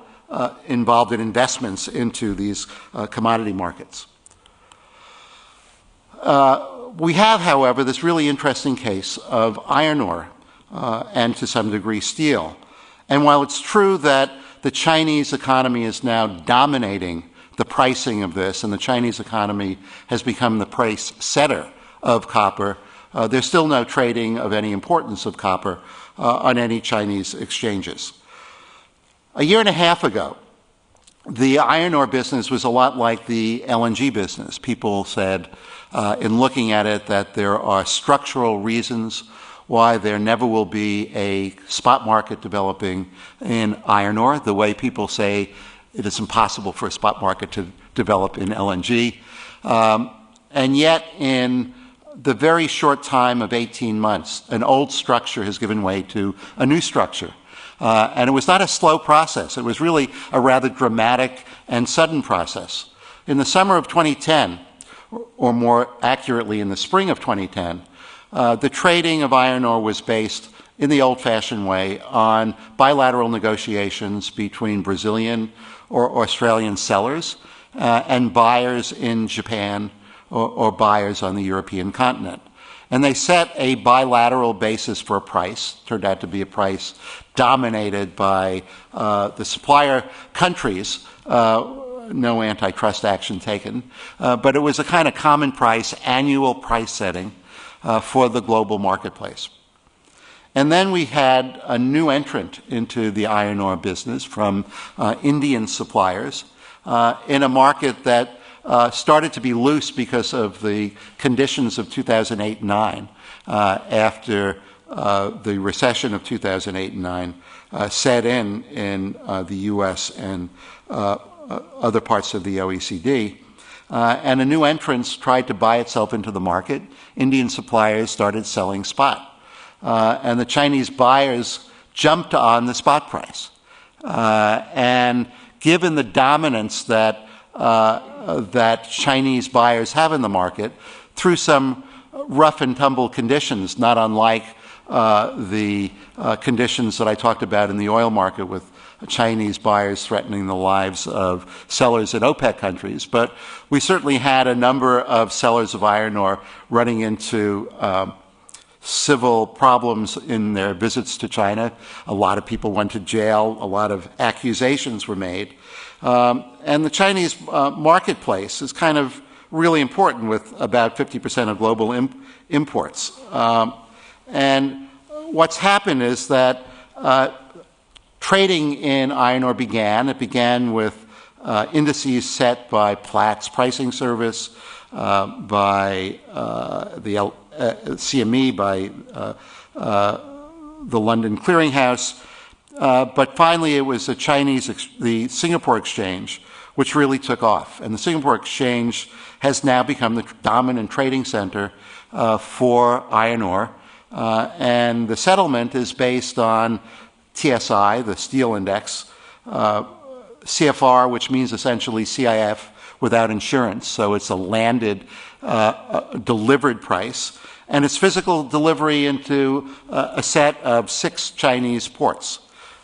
involved in investments into these commodity markets. We have, however, this really interesting case of iron ore and to some degree steel. And while it's true that the Chinese economy is now dominating the pricing of this, and the Chinese economy has become the price setter of copper, there's still no trading of any importance of copper on any Chinese exchanges. A year and a half ago, the iron ore business was a lot like the LNG business. People said, in looking at it, that there are structural reasons why there never will be a spot market developing in iron ore, the way people say it is impossible for a spot market to develop in LNG. And yet, in the very short time of 18 months, an old structure has given way to a new structure. And it was not a slow process. It was really a rather dramatic and sudden process. In the summer of 2010, or more accurately in the spring of 2010, the trading of iron ore was based in the old-fashioned way on bilateral negotiations between Brazilian or Australian sellers and buyers in Japan or buyers on the European continent. And they set a bilateral basis for a price. Turned out to be a price dominated by the supplier countries, no antitrust action taken, but it was a kind of common price, annual price setting for the global marketplace. And then we had a new entrant into the iron ore business from Indian suppliers in a market that started to be loose because of the conditions of 2008-9 after the recession of 2008-9 set in the U.S. and other parts of the OECD. And a new entrant tried to buy itself into the market. Indian suppliers started selling spot. And the Chinese buyers jumped on the spot price. And given the dominance that Chinese buyers have in the market, through some rough and tumble conditions, not unlike the conditions that I talked about in the oil market with Chinese buyers threatening the lives of sellers in OPEC countries. But we certainly had a number of sellers of iron ore running into civil problems in their visits to China. A lot of people went to jail. A lot of accusations were made. And the Chinese marketplace is kind of really important, with about 50% of global imports. And what's happened is that trading in iron ore began. It began with indices set by Platts pricing service, by the CME, by the London Clearinghouse. But finally, it was the Singapore Exchange, which really took off. And the Singapore Exchange has now become the dominant trading center for iron ore. And the settlement is based on TSI, the steel index, CFR, which means essentially CIF without insurance. So it's a landed, delivered price. And it's physical delivery into a set of 6 Chinese ports.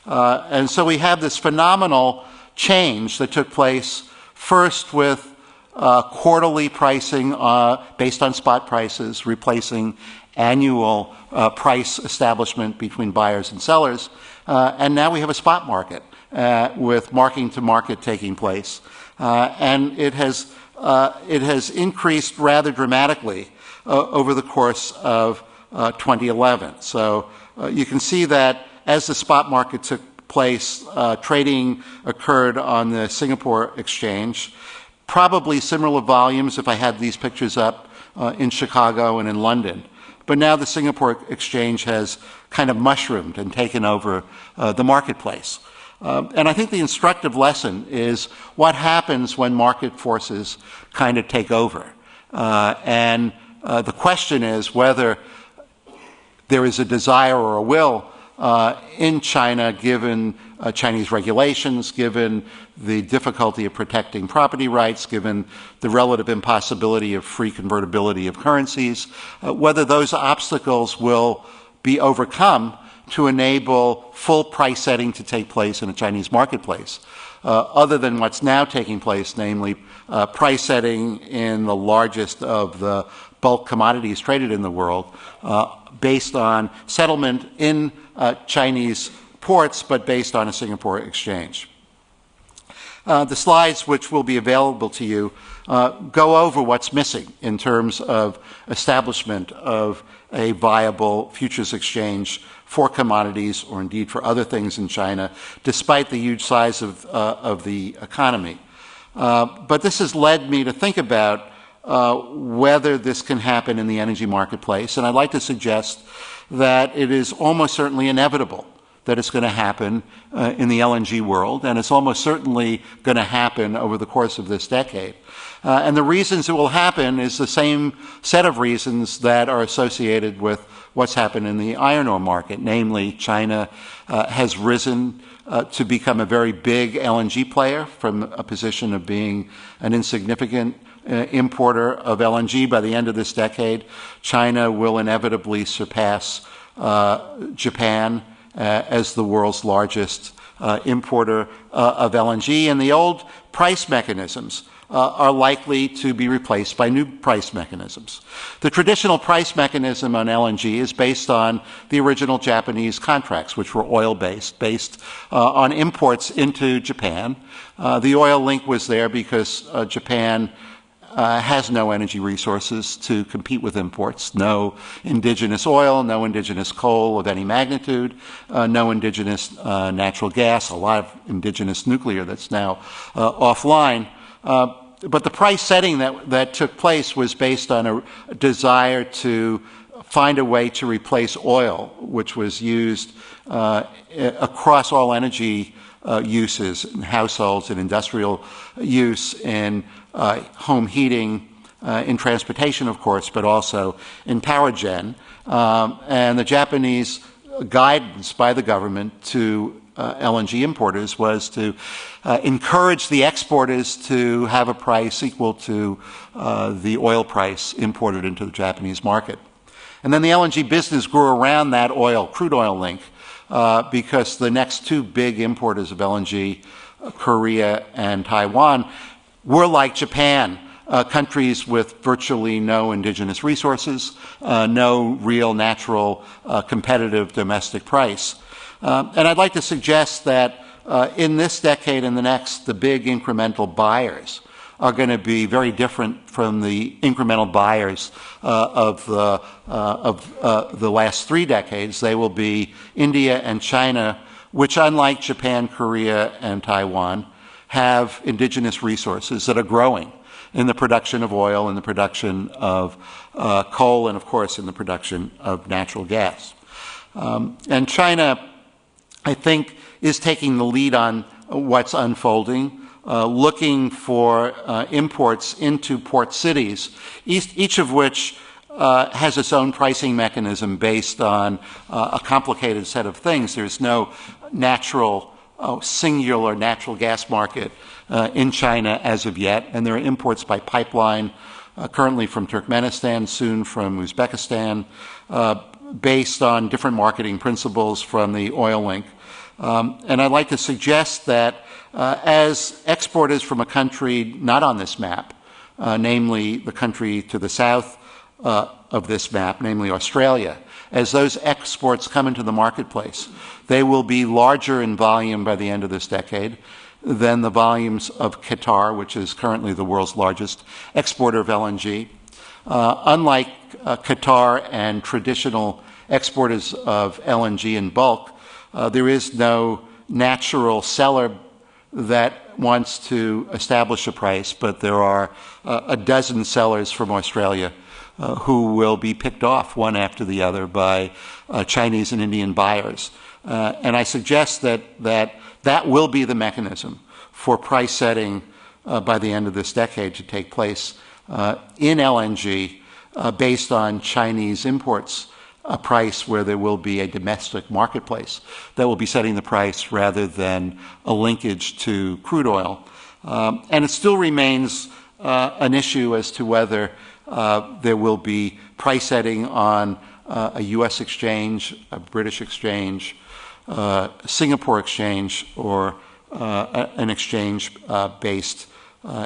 And so we have this phenomenal change that took place first with quarterly pricing based on spot prices, replacing annual price establishment between buyers and sellers. And now we have a spot market with marking to market taking place. and it has increased rather dramatically over the course of 2011. So you can see that as the spot market took place, trading occurred on the Singapore exchange. Probably similar volumes if I had these pictures up in Chicago and in London. But now the Singapore exchange has kind of mushroomed and taken over the marketplace. And I think the instructive lesson is what happens when market forces kind of take over. And the question is whether there is a desire or a will in China, given Chinese regulations, given the difficulty of protecting property rights, given the relative impossibility of free convertibility of currencies, whether those obstacles will be overcome to enable full price setting to take place in a Chinese marketplace, other than what's now taking place, namely price setting in the largest of the bulk commodities traded in the world, based on settlement in Chinese ports, but based on a Singapore exchange. The slides, which will be available to you, go over what's missing in terms of establishment of a viable futures exchange for commodities, or indeed for other things in China, despite the huge size of the economy. But this has led me to think about whether this can happen in the energy marketplace, and I'd like to suggest that it is almost certainly inevitable that it's going to happen in the LNG world, and it's almost certainly going to happen over the course of this decade. And the reasons it will happen is the same set of reasons that are associated with what's happened in the iron ore market, namely China has risen to become a very big LNG player from a position of being an insignificant importer of LNG. By the end of this decade, China will inevitably surpass Japan as the world's largest importer of LNG, and the old price mechanisms are likely to be replaced by new price mechanisms. The traditional price mechanism on LNG is based on the original Japanese contracts, which were oil-based, based on imports into Japan. The oil link was there because Japan has no energy resources to compete with imports, no indigenous oil, no indigenous coal of any magnitude, no indigenous natural gas, a lot of indigenous nuclear that's now offline. But the price setting that took place was based on a desire to find a way to replace oil, which was used across all energy uses in households and industrial use, in home heating, in transportation, of course, but also in power gen. And the Japanese guidance by the government to LNG importers was to encourage the exporters to have a price equal to the oil price imported into the Japanese market. And then the LNG business grew around that crude oil link, because the next two big importers of LNG, Korea and Taiwan, were like Japan, countries with virtually no indigenous resources, no real natural competitive domestic price. And I'd like to suggest that in this decade and the next, the big incremental buyers are going to be very different from the incremental buyers of the last 3 decades. They will be India and China, which, unlike Japan, Korea, and Taiwan, have indigenous resources that are growing in the production of oil, in the production of coal, and of course in the production of natural gas. And China, I think, is taking the lead on what's unfolding, looking for imports into port cities, each of which has its own pricing mechanism based on a complicated set of things. There's no natural, singular natural gas market in China as of yet, and there are imports by pipeline, currently from Turkmenistan, soon from Uzbekistan, based on different marketing principles from the oil link. And I'd like to suggest that as exporters from a country not on this map, namely the country to the south of this map, namely Australia, as those exports come into the marketplace, they will be larger in volume by the end of this decade than the volumes of Qatar, which is currently the world's largest exporter of LNG. Unlike Qatar and traditional exporters of LNG in bulk, there is no natural seller that wants to establish a price, but there are a dozen sellers from Australia who will be picked off one after the other by Chinese and Indian buyers. And I suggest that will be the mechanism for price setting by the end of this decade to take place in LNG based on Chinese imports, a price where there will be a domestic marketplace that will be setting the price rather than a linkage to crude oil. And it still remains an issue as to whether there will be price setting on a U.S. exchange, a British exchange, Singapore exchange, or an exchange based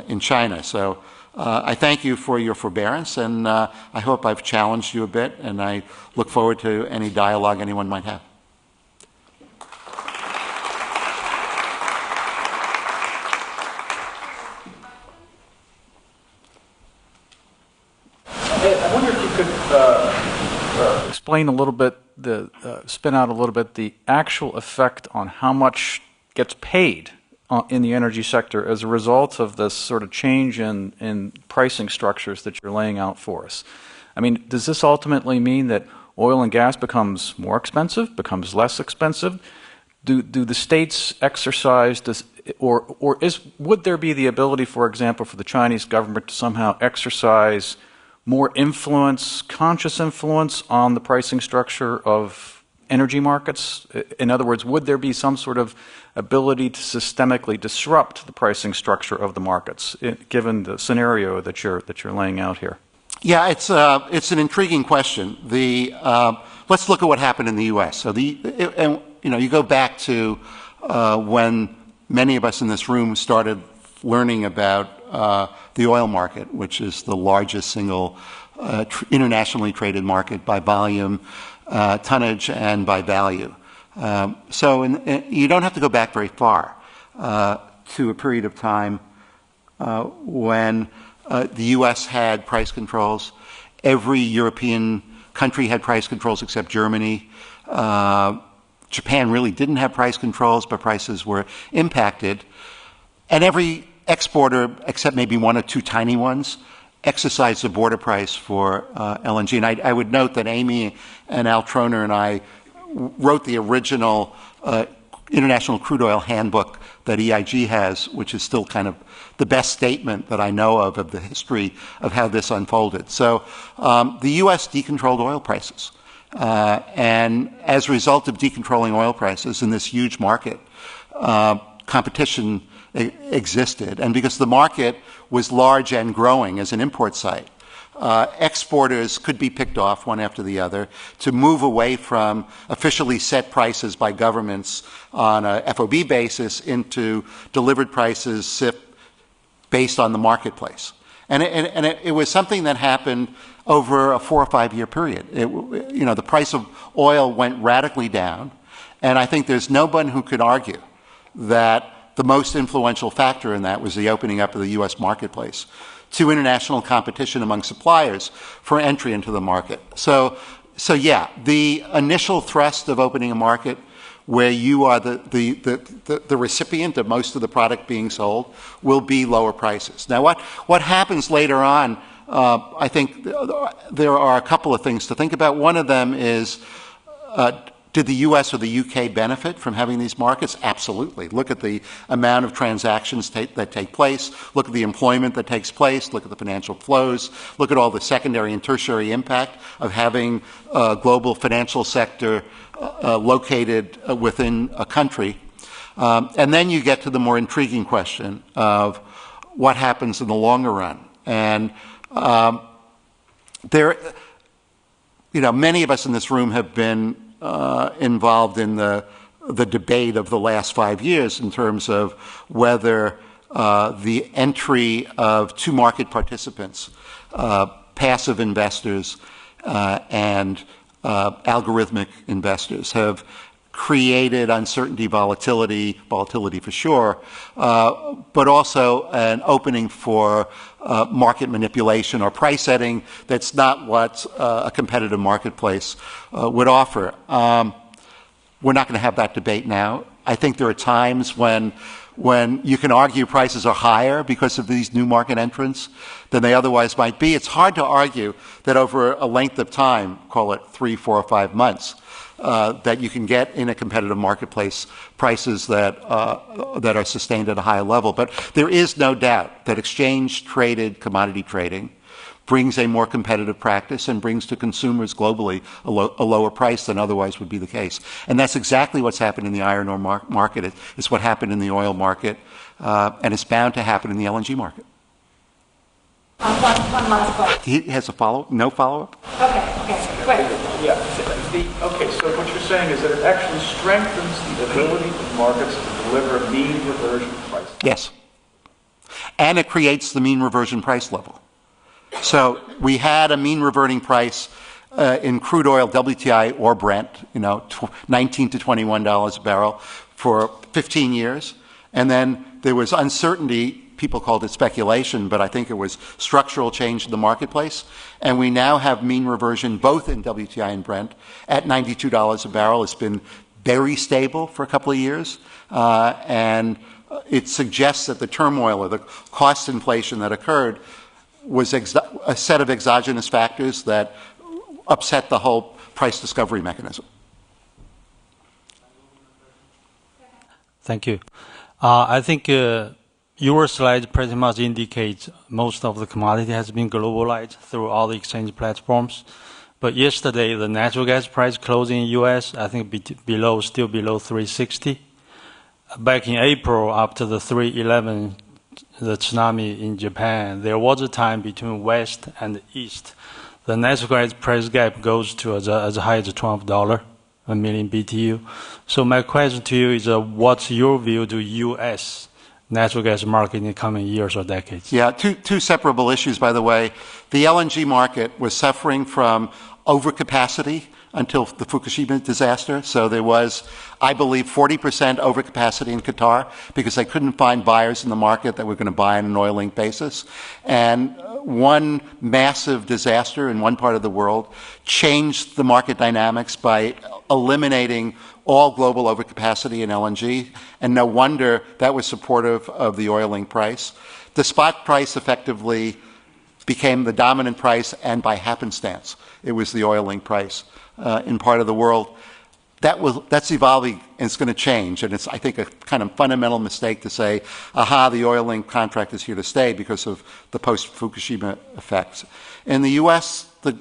in China. So I thank you for your forbearance, and I hope I've challenged you a bit, and I look forward to any dialogue anyone might have. I wonder if you could explain a little bit, spin out a little bit the actual effect on how much gets paid in the energy sector as a result of this sort of change in pricing structures that you're laying out for us. I mean, does this ultimately mean that oil and gas becomes more expensive, becomes less expensive? Do the states exercise this, would there be the ability, for example, for the Chinese government to somehow exercise more influence, conscious influence on the pricing structure of energy markets? In other words, would there be some sort of ability to systemically disrupt the pricing structure of the markets, given the scenario that you're laying out here? Yeah, it's an intriguing question. Let's look at what happened in the U.S. So you go back to when many of us in this room started learning about the oil market, which is the largest single internationally traded market by volume, tonnage, and by value. So you don't have to go back very far to a period of time when the U.S. had price controls. Every European country had price controls except Germany. Japan really didn't have price controls, but prices were impacted. And every exporter, except maybe one or two tiny ones, exercised the border price for LNG. And I would note that Amy and Al Troner and I wrote the original International Crude Oil Handbook that EIG has, which is still kind of the best statement that I know of the history of how this unfolded. So the U.S. decontrolled oil prices. And as a result of decontrolling oil prices in this huge market, competition existed. And because the market was large and growing as an import site, exporters could be picked off one after the other to move away from officially set prices by governments on a FOB basis into delivered prices based on the marketplace. And it was something that happened over a 4 or 5 year period. The price of oil went radically down, and I think there's no one who could argue that the most influential factor in that was the opening up of the U.S. marketplace to international competition among suppliers for entry into the market. So yeah, the initial thrust of opening a market where you are the recipient of most of the product being sold will be lower prices. Now, what happens later on, I think there are a couple of things to think about. One of them is, did the U.S. or the U.K. benefit from having these markets? Absolutely. Look at the amount of transactions that take place. Look at the employment that takes place. Look at the financial flows. Look at all the secondary and tertiary impact of having a global financial sector located within a country. And then you get to the more intriguing question of what happens in the longer run. And many of us in this room have been involved in the debate of the last 5 years in terms of whether the entry of two market participants, passive investors and algorithmic investors, have created uncertainty, volatility for sure, but also an opening for market manipulation or price setting that's not what a competitive marketplace would offer. We're not going to have that debate now. I think there are times when you can argue prices are higher because of these new market entrants than they otherwise might be. It's hard to argue that over a length of time, call it 3, 4, or 5 months, that you can get in a competitive marketplace prices that are sustained at a higher level. But there is no doubt that exchange-traded commodity trading brings a more competitive practice and brings to consumers globally a lower price than otherwise would be the case. And that's exactly what's happened in the iron ore market. It's what happened in the oil market, and it's bound to happen in the LNG market. One last question. He has a follow-up? No follow-up? Okay, great. Yeah. Okay, so what you're saying is that it actually strengthens the ability of markets to deliver mean reversion price. Yes. And it creates the mean reversion price level. So we had a mean reverting price in crude oil, WTI or Brent, $19 to $21 a barrel for 15 years. And then there was uncertainty. People called it speculation, but I think it was structural change in the marketplace. And we now have mean reversion both in WTI and Brent at $92 a barrel. It's been very stable for a couple of years. And it suggests that the turmoil or the cost inflation that occurred was a set of exogenous factors that upset the whole price discovery mechanism. Thank you. I think your slide pretty much indicates most of the commodity has been globalized through all the exchange platforms. But yesterday, the natural gas price closed in the U.S., I think still below 360. Back in April, after the 3/11, the tsunami in Japan, there was a time between West and East. The natural gas price gap goes to as high as $12 a million BTU. So my question to you is, what's your view to U.S. natural gas market in the coming years or decades? Yeah, two separable issues, by the way. The LNG market was suffering from overcapacity until the Fukushima disaster. So there was, I believe, 40% overcapacity in Qatar because they couldn't find buyers in the market that were going to buy on an oil link basis. And one massive disaster in one part of the world changed the market dynamics by eliminating all global overcapacity in LNG. And no wonder that was supportive of the oil link price. The spot price effectively became the dominant price, and by happenstance, it was the oil link price in part of the world. That's evolving, and it's going to change. And it's, I think, a kind of fundamental mistake to say, aha, the oil link contract is here to stay because of the post-Fukushima effects. In the U.S., the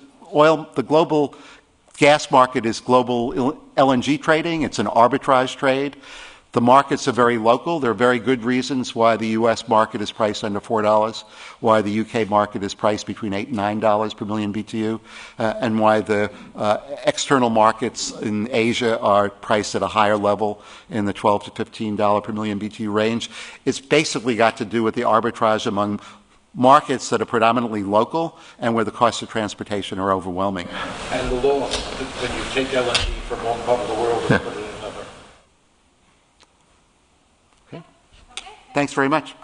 global gas market is global LNG trading. It's an arbitrage trade. The markets are very local. There are very good reasons why the U.S. market is priced under $4, why the U.K. market is priced between $8 and $9 per million BTU, and why the external markets in Asia are priced at a higher level in the $12 to $15 per million BTU range. It's basically got to do with the arbitrage among markets that are predominantly local and where the costs of transportation are overwhelming. And the law, when you take LNG from one part of the world and put it in another. Okay. Thanks very much.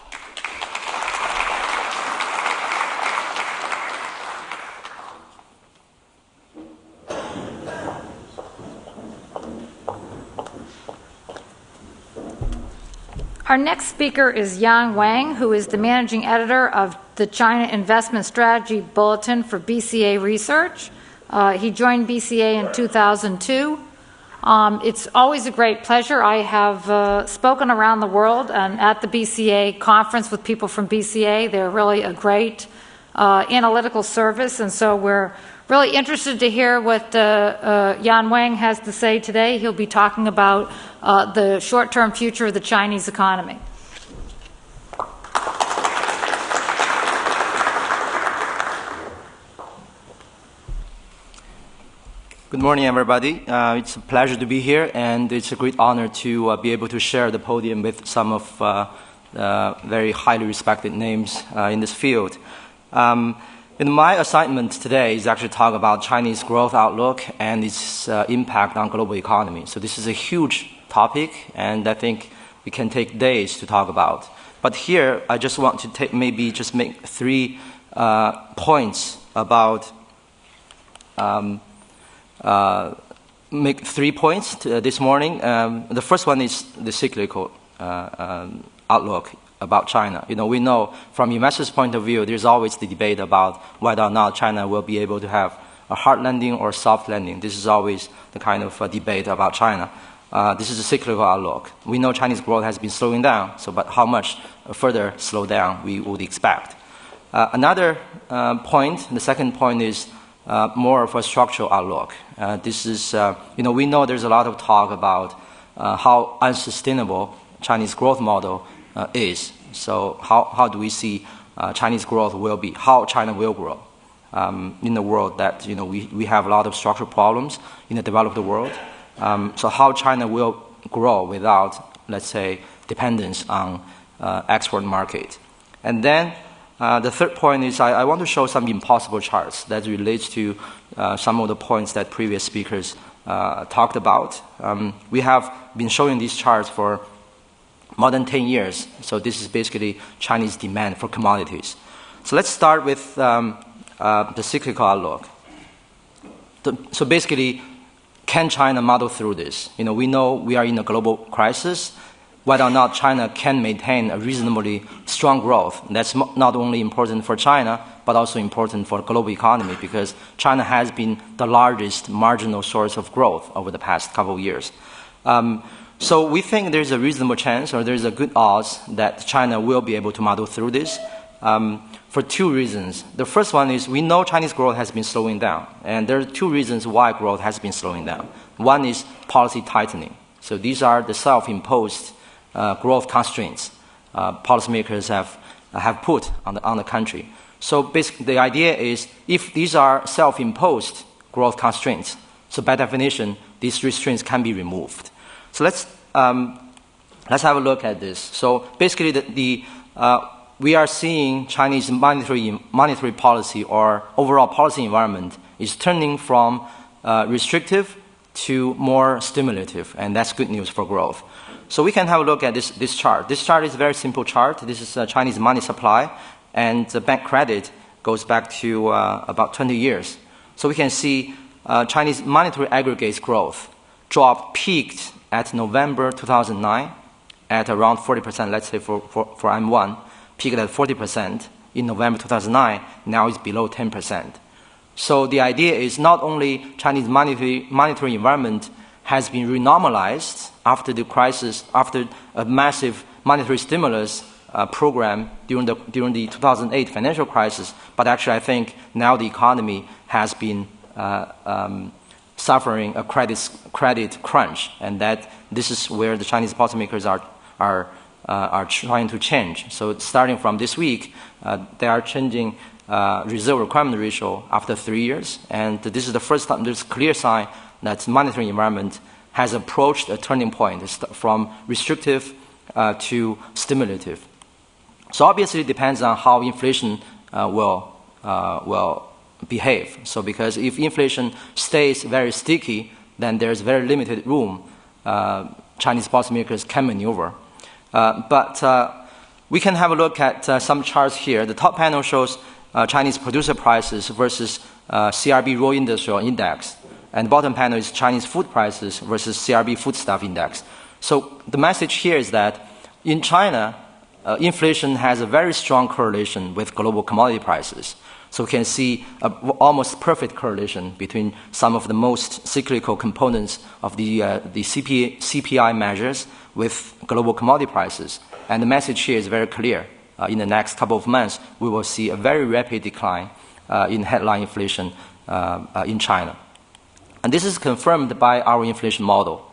Our next speaker is Yan Wang, who is the managing editor of the China Investment Strategy Bulletin for BCA Research. He joined BCA in 2002. It's always a great pleasure. I have spoken around the world and at the BCA conference with people from BCA. They're really a great analytical service, and so we're really interested to hear what Yan Wang has to say today. He'll be talking about the short-term future of the Chinese economy. Good morning, everybody. It's a pleasure to be here, and it's a great honor to be able to share the podium with some of very highly respected names in this field. In my assignment today is actually talk about Chinese growth outlook and its impact on global economy. So this is a huge topic, and I think we can take days to talk about. But here, I just want to maybe just make 3 points about make 3 points this morning. The first one is the cyclical outlook about China. We know from investors' point of view, there's always the debate about whether or not China will be able to have a hard landing or soft landing. This is always the kind of debate about China. This is a cyclical outlook. We know Chinese growth has been slowing down, but how much further slow down we would expect. Another point, the second point is more of a structural outlook. This is, we know there's a lot of talk about how unsustainable Chinese growth model is. So how do we see Chinese growth will be, how China will grow in the world that, we have a lot of structural problems in the developed world. So how China will grow without, let's say, dependence on export market. And then the third point is I want to show some impossible charts that relates to some of the points that previous speakers talked about. We have been showing these charts for more than 10 years. So this is basically Chinese demand for commodities. So let's start with the cyclical outlook. So basically, can China muddle through this? We know we are in a global crisis. Whether or not China can maintain a reasonably strong growth, that's not only important for China, but also important for the global economy, because China has been the largest marginal source of growth over the past couple of years. So we think there's a reasonable chance, or there's a good odds, that China will be able to muddle through this for 2 reasons. The first one is we know Chinese growth has been slowing down, and there are 2 reasons why growth has been slowing down. One is policy tightening. So these are the self-imposed growth constraints policymakers have put on the country. So basically, the idea is if these are self-imposed growth constraints, so by definition, these restraints can be removed. So let's have a look at this. So basically, we are seeing Chinese monetary policy or overall policy environment is turning from restrictive to more stimulative, and that's good news for growth. So we can have a look at this chart. This chart is a very simple chart. This is Chinese money supply, and the bank credit goes back to about 20 years. So we can see Chinese monetary aggregates growth peaked at November 2009 at around 40%, let's say for M1, peaked at 40% in November 2009, now it's below 10%. So the idea is not only Chinese monetary environment has been renormalized after the crisis, after a massive monetary stimulus program during the 2008 financial crisis, but actually I think now the economy has been suffering a credit crunch, and that this is where the Chinese policymakers are trying to change. So starting from this week, they are changing reserve requirement ratio after 3 years, and this is the first time there's a clear sign that monetary environment has approached a turning point from restrictive to stimulative. So obviously it depends on how inflation will behave. So because if inflation stays very sticky, then there's very limited room Chinese policymakers can maneuver. But we can have a look at some charts here. The top panel shows Chinese producer prices versus CRB raw industrial index. And the bottom panel is Chinese food prices versus CRB foodstuff index. So the message here is that in China, inflation has a very strong correlation with global commodity prices. So we can see an almost perfect correlation between some of the most cyclical components of the CPI measures with global commodity prices. And the message here is very clear. In the next couple of months, we will see a very rapid decline in headline inflation in China. And this is confirmed by our inflation model.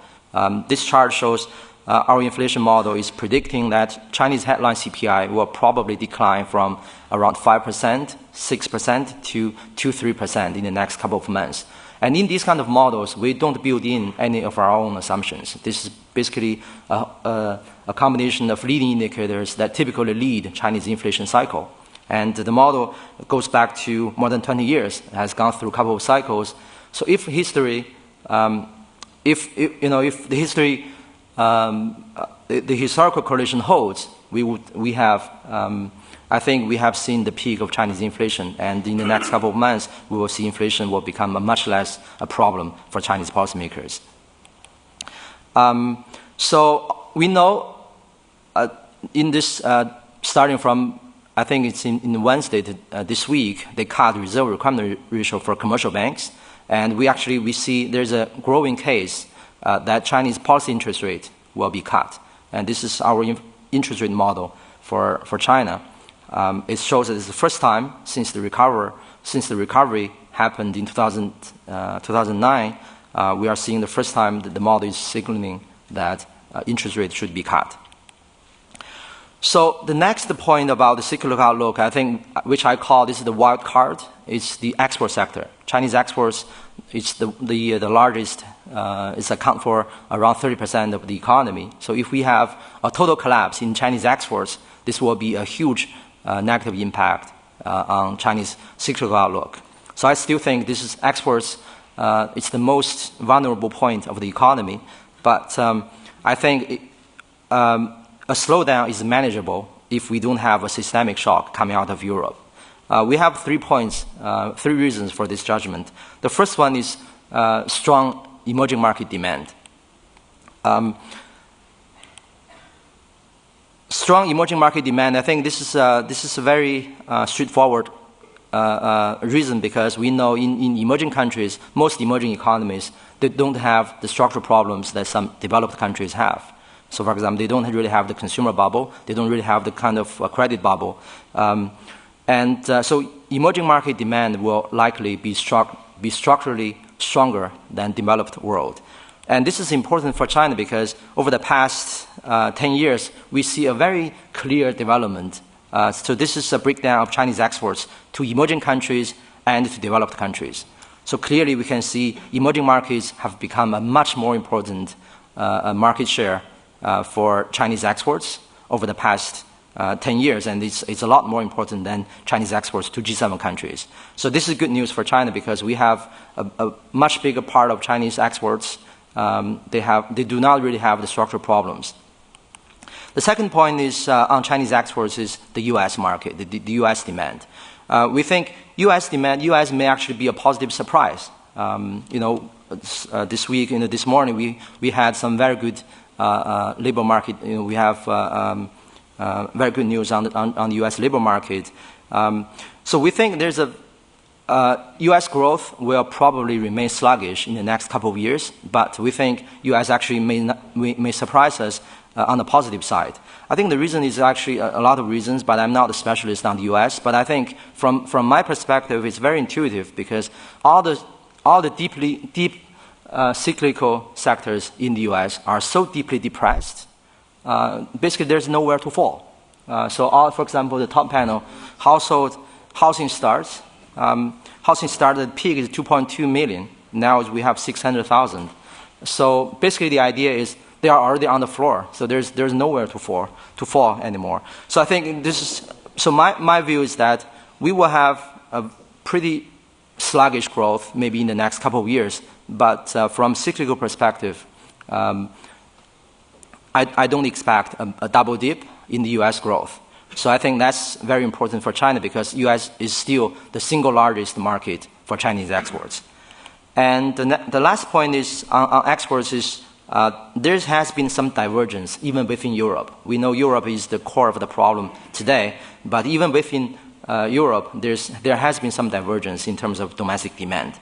This chart shows our inflation model is predicting that Chinese headline CPI will probably decline from around 5%, 6% to 2-3% in the next couple of months. And in these kind of models, we don't build in any of our own assumptions. This is basically a combination of leading indicators that typically lead Chinese inflation cycle. And the model goes back to more than 20 years, has gone through a couple of cycles. So if history, if the history, the historical correlation holds, I think we have seen the peak of Chinese inflation, and in the next couple of months, we will see inflation will become much less a problem for Chinese policymakers. So we know in this, starting from, I think it's in Wednesday this week, they cut the reserve requirement ratio for commercial banks, and we see there's a growing case that Chinese policy interest rate will be cut, and this is our interest rate model for China. It shows that it's the first time since the recovery happened in 2009. We are seeing the first time that the model is signaling that interest rate should be cut. So the next point about the cyclical outlook, I think, which I call this is the wild card, is the export sector. Chinese exports is the largest, it accounts for around 30% of the economy. So if we have a total collapse in Chinese exports, this will be a huge negative impact on Chinese cyclical outlook. So I still think this is exports, it's the most vulnerable point of the economy, but I think a slowdown is manageable if we don't have a systemic shock coming out of Europe. We have 3 points, 3 reasons for this judgment. The first one is strong emerging market demand. Strong emerging market demand, I think this is a very straightforward reason, because we know in emerging countries, most emerging economies, they don't have the structural problems that some developed countries have. So, for example, they don't really have the consumer bubble. They don't really have the kind of credit bubble. So emerging market demand will likely be structurally stronger than developed world. And this is important for China because over the past 10 years, we see a very clear development. So this is a breakdown of Chinese exports to emerging countries and to developed countries. So clearly we can see emerging markets have become a much more important market share for Chinese exports over the past 10 years, and it's a lot more important than Chinese exports to G7 countries. So this is good news for China because we have a much bigger part of Chinese exports. They do not really have the structural problems. The second point is on Chinese exports is the U.S. market, the U.S. demand. We think U.S. may actually be a positive surprise. This week, this morning, we had some very good labor market. We have very good news on the U.S. labor market. So we think there's U.S. growth will probably remain sluggish in the next couple of years, but we think U.S. actually may surprise us on the positive side. I think the reason is actually a lot of reasons, but I'm not a specialist on the U.S. But I think from my perspective, it's very intuitive because all the deep cyclical sectors in the U.S. are so deeply depressed. Basically, there's nowhere to fall. For example, the top panel, housing starts. Housing started peak is 2.2 million. Now we have 600,000. So basically, the idea is they are already on the floor. So there's nowhere to fall anymore. So I think this is. So my view is that we will have a pretty sluggish growth maybe in the next couple of years. But from cyclical perspective, I don't expect a double dip in the U.S. growth. So I think that's very important for China because U.S. is still the single largest market for Chinese exports. And the last point is on exports is there has been some divergence even within Europe. We know Europe is the core of the problem today, but even within Europe, there has been some divergence in terms of domestic demand.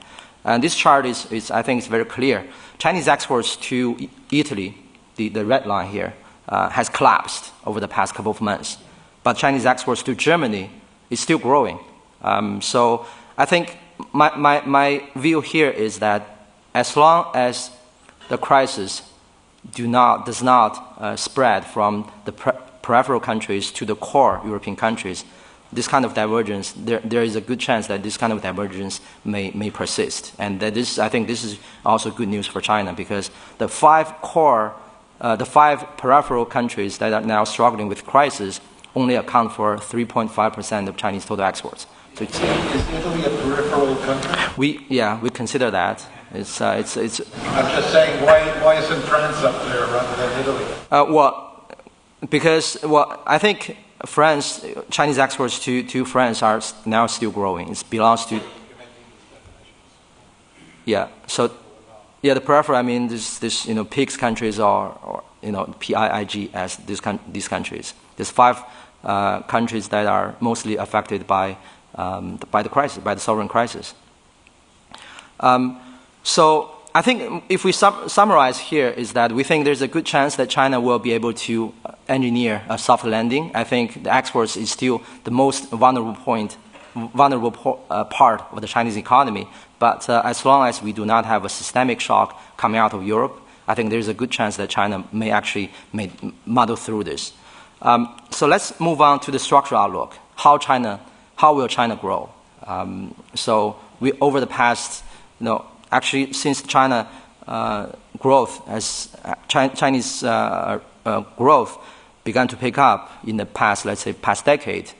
And this chart is I think it's very clear. Chinese exports to Italy, the red line here, has collapsed over the past couple of months. But Chinese exports to Germany is still growing. So I think my view here is that as long as the crisis does not spread from the peripheral countries to the core European countries, this kind of divergence, there is a good chance that this kind of divergence may persist. And that I think this is also good news for China because the five peripheral countries that are now struggling with crisis only account for 3.5% of Chinese total exports. So is Italy a peripheral country? We consider that. It's. I'm just saying, why isn't France up there rather than Italy? Because I think Chinese exports to France are now still growing. It belongs to. Yeah. So, the peripheral. I mean, this PIIGS countries or PIIG as these countries. There's 5 countries that are mostly affected by the crisis, by the sovereign crisis. So I think if we summarize here is that we think there's a good chance that China will be able to engineer a soft landing. I think the exports is still the most vulnerable part of the Chinese economy. But as long as we do not have a systemic shock coming out of Europe, I think there's a good chance that China may actually muddle through this. So let's move on to the structural outlook. How will China grow? So over the past, actually since China growth as Chinese growth began to pick up in the past, let's say, past decade,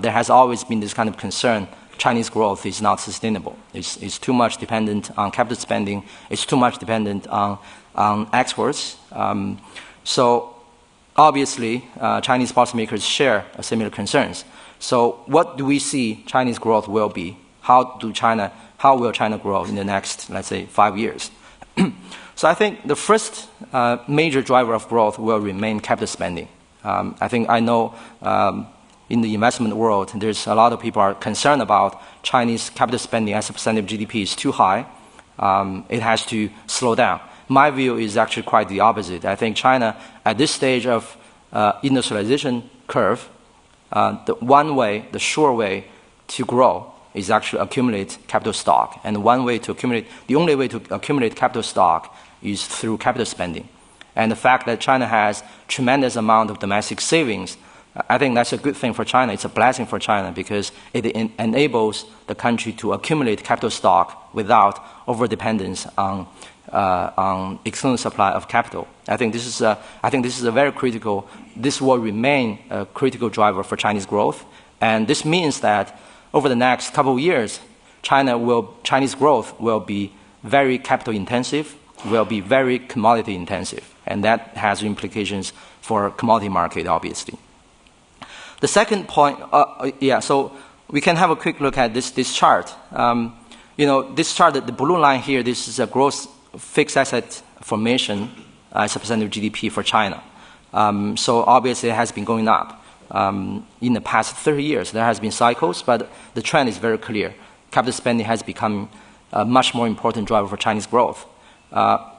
there has always been this kind of concern. Chinese growth is not sustainable. It's too much dependent on capital spending. It's too much dependent on exports. So obviously, Chinese policymakers share similar concerns. So what do we see Chinese growth will be? How will China grow in the next, let's say, 5 years? So I think the first major driver of growth will remain capital spending. I know in the investment world, there's a lot of people are concerned about Chinese capital spending as a percent of GDP is too high. It has to slow down. My view is actually quite the opposite. I think China, at this stage of industrialization curve, the sure way to grow is actually accumulate capital stock. And the only way to accumulate capital stock is through capital spending. And the fact that China has tremendous amount of domestic savings, I think that's a good thing for China. It's a blessing for China because it enables the country to accumulate capital stock without overdependence on external supply of capital. I think this is a very critical. This will remain a critical driver for Chinese growth, and this means that over the next couple of years, Chinese growth will be very capital intensive, will be very commodity intensive, and that has implications for commodity market, obviously. The second point, so we can have a quick look at this chart. This chart, the blue line here, this is a gross fixed asset formation as a percent of GDP for China. So obviously it has been going up. In the past 30 years, there has been cycles, but the trend is very clear. Capital spending has become a much more important driver for Chinese growth.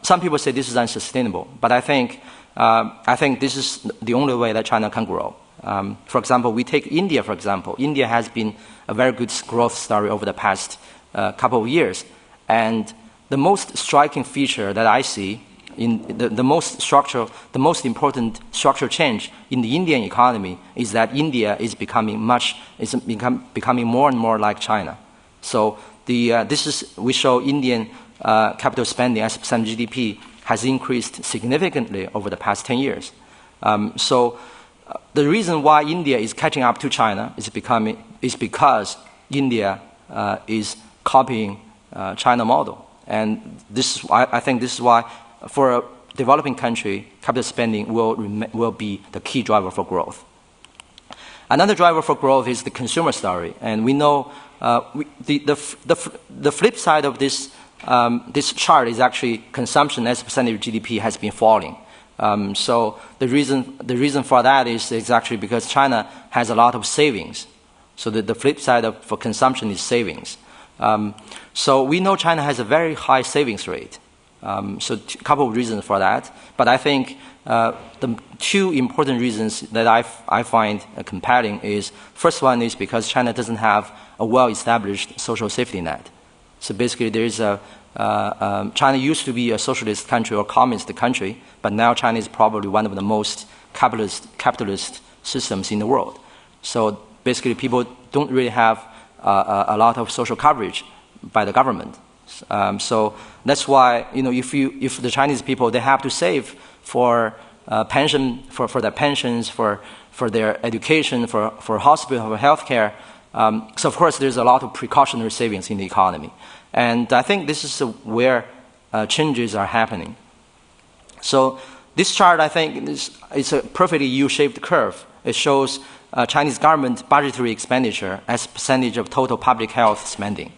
Some people say this is unsustainable, but I think this is the only way that China can grow. For example, we take India, for example. India has been a very good growth story over the past couple of years. And the most striking feature that I see in the most important structural change in the Indian economy is that India is becoming more and more like China. So we show Indian capital spending as a percent of GDP has increased significantly over the past 10 years. So the reason why India is catching up to China is because India is copying China model, and I think this is why for a developing country, capital spending will be the key driver for growth. Another driver for growth is the consumer story, and we know the flip side of this chart is actually consumption as a percentage of GDP has been falling. So the reason for that is actually because China has a lot of savings. So the flip side for consumption is savings. So we know China has a very high savings rate. So a couple of reasons for that. But I think the two important reasons that I find compelling is, first one is because China doesn't have a well-established social safety net. So basically there is China used to be a socialist country or communist country, but now China is probably one of the most capitalist systems in the world. So basically people don't really have a lot of social coverage by the government. So that's why, if the Chinese people, they have to save for pension, for their pensions, for for their education, for hospital, for healthcare. So of course, there's a lot of precautionary savings in the economy. And I think this is where changes are happening. So this chart, I think, is a perfectly U-shaped curve. It shows Chinese government budgetary expenditure as a percentage of total public health spending.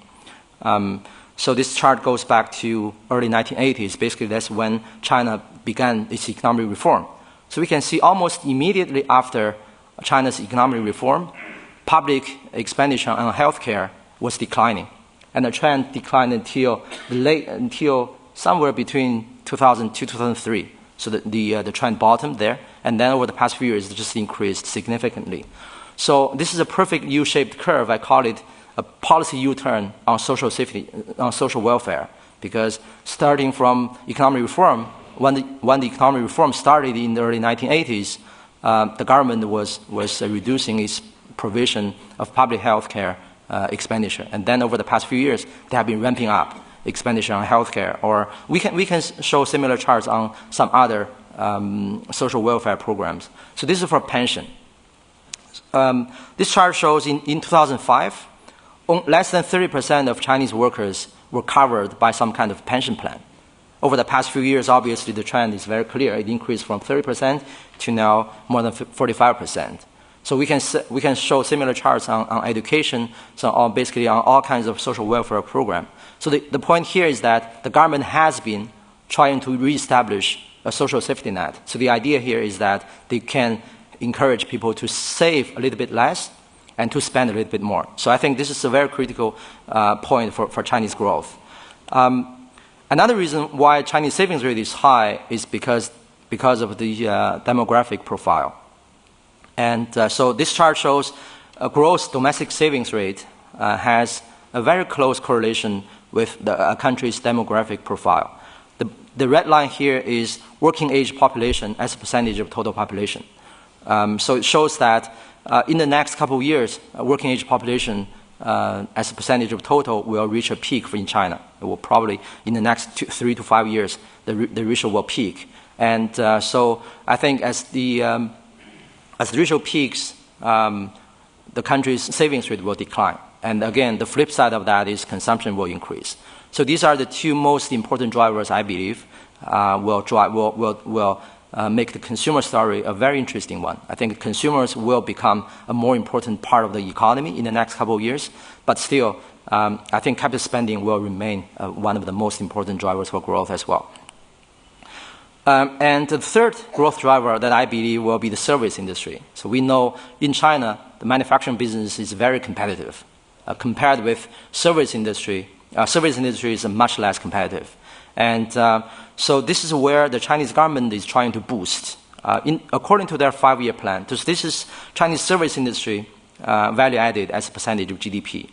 So this chart goes back to early 1980s. Basically, that's when China began its economic reform. So we can see almost immediately after China's economic reform, public expenditure on healthcare was declining. And the trend declined until somewhere between 2002 to 2003. So the trend bottomed there. And then over the past few years, it just increased significantly. So this is a perfect U-shaped curve. I call it a policy U-turn on social safety, on social welfare. Because starting from economic reform, when the economic reform started in the early 1980s, the government was reducing its provision of public health care expenditure. And then over the past few years, they have been ramping up expenditure on healthcare. Or we can show similar charts on some other social welfare programs. So this is for pension. This chart shows in 2005, less than 30% of Chinese workers were covered by some kind of pension plan. Over the past few years, obviously, the trend is very clear. It increased from 30% to now more than 45%. So we can show similar charts on education, so basically on all kinds of social welfare program. So the point here is that the government has been trying to reestablish a social safety net. So the idea here is that they can encourage people to save a little bit less and to spend a little bit more. So I think this is a very critical point for Chinese growth. Another reason why Chinese savings rate is high is because of the demographic profile. And so this chart shows a gross domestic savings rate has a very close correlation with a country's demographic profile. The red line here is working age population as a percentage of total population. So it shows that in the next couple of years, working age population as a percentage of total will reach a peak in China. It will probably, in the next 3 to 5 years, the ratio will peak. And so I think as the ratio peaks, the country's savings rate will decline. And again, the flip side of that is consumption will increase. So these are the two most important drivers, I believe, will make the consumer story a very interesting one. I think consumers will become a more important part of the economy in the next couple of years, but still, I think capital spending will remain one of the most important drivers for growth as well. And the third growth driver that I believe will be the service industry. So we know in China, the manufacturing business is very competitive. Compared with service industry is much less competitive. And so this is where the Chinese government is trying to boost. According to their 5-year plan, this is Chinese service industry value added as a percentage of GDP.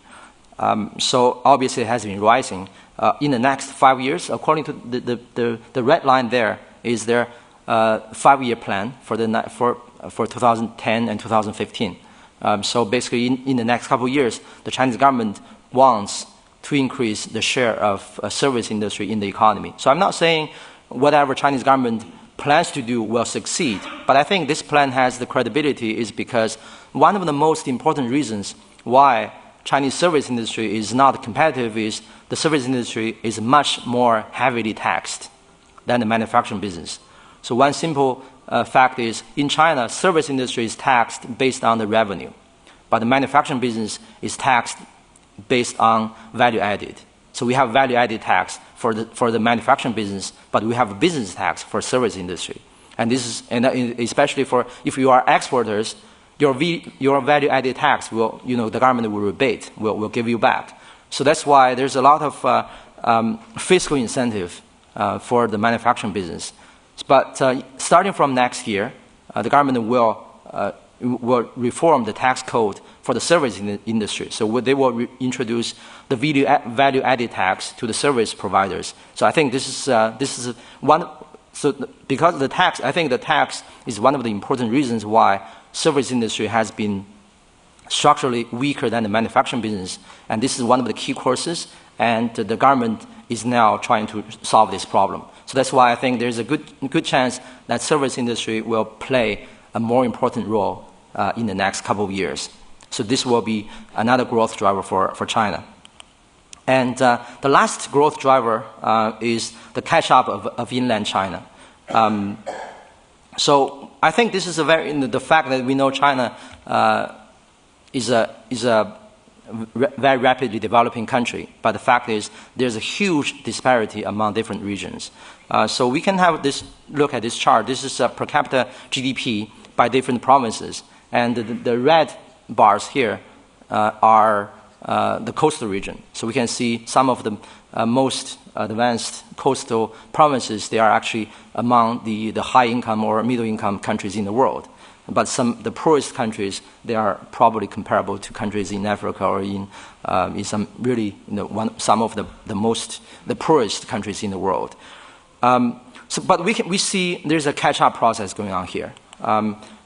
So obviously it has been rising. In the next 5 years, according to the red line there, is their 5-year plan for 2010 and 2015. So basically, in the next couple of years, the Chinese government wants to increase the share of service industry in the economy. So I'm not saying whatever Chinese government plans to do will succeed, but I think this plan has the credibility is because one of the most important reasons why Chinese service industry is not competitive is the service industry is much more heavily taxed than the manufacturing business. So one simple fact is, in China, service industry is taxed based on the revenue, but the manufacturing business is taxed based on value added. So we have value added tax for the manufacturing business, but we have a business tax for service industry. And this is, and especially for if you are exporters, your value added tax will, the government will rebate, will give you back. So that's why there's a lot of fiscal incentive for the manufacturing business. But starting from next year, the government will reform the tax code for the service industry. So they will introduce the value-added tax to the service providers. So I think this is one. So because of the tax, I think the tax is one of the important reasons why service industry has been structurally weaker than the manufacturing business. And this is one of the key causes. And the government is now trying to solve this problem. So that's why I think there's a good chance that service industry will play a more important role in the next couple of years. So this will be another growth driver for China. And the last growth driver is the catch-up of inland China. So I think this is the fact that we know China is a very rapidly developing country, but the fact is there's a huge disparity among different regions. So we can have look at this chart. This is a per capita GDP by different provinces, and the red bars here are the coastal region. So we can see some of the most advanced coastal provinces, they are actually among the high income or middle income countries in the world. But the poorest countries, they are probably comparable to countries in Africa or in some really, some of the poorest countries in the world. But we see there's a catch-up process going on here.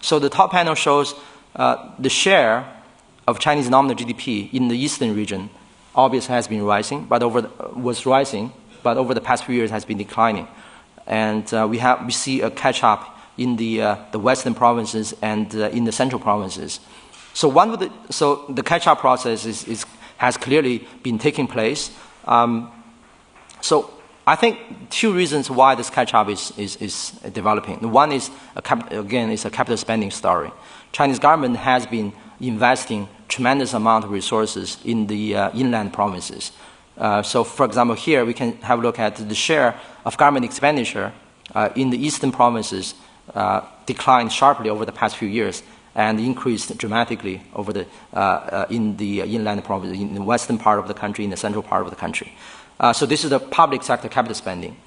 So the top panel shows the share of Chinese nominal GDP in the eastern region obviously has been rising, but over the past few years has been declining. And we see a catch-up in the western provinces and in the central provinces. So the catch-up process has clearly been taking place. So I think two reasons why this catch-up is developing. One is, again, it's a capital spending story. Chinese government has been investing tremendous amount of resources in the inland provinces. So for example, here we can have a look at the share of government expenditure in the eastern provinces declined sharply over the past few years and increased dramatically in the inland provinces, in the western part of the country, in the central part of the country. So this is the public sector capital spending.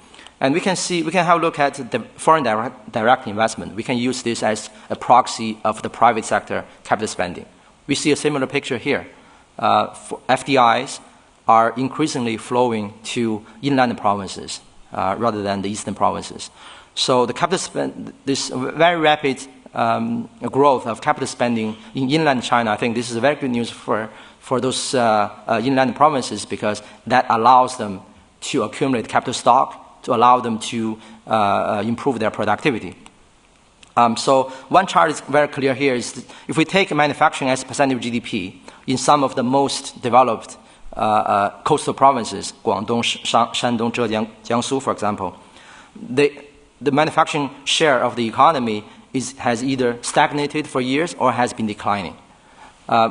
And we can have a look at the foreign direct investment. We can use this as a proxy of the private sector capital spending. We see a similar picture here. FDIs are increasingly flowing to inland provinces rather than the eastern provinces. So the capital spend, this very rapid growth of capital spending in inland China, I think this is very good news for those inland provinces, because that allows them to accumulate capital stock, to allow them to improve their productivity. So one chart is very clear here is if we take manufacturing as a percentage of GDP in some of the most developed coastal provinces, Guangdong, Shandong, Zhejiang, Jiangsu, for example, the manufacturing share of the economy has either stagnated for years or has been declining.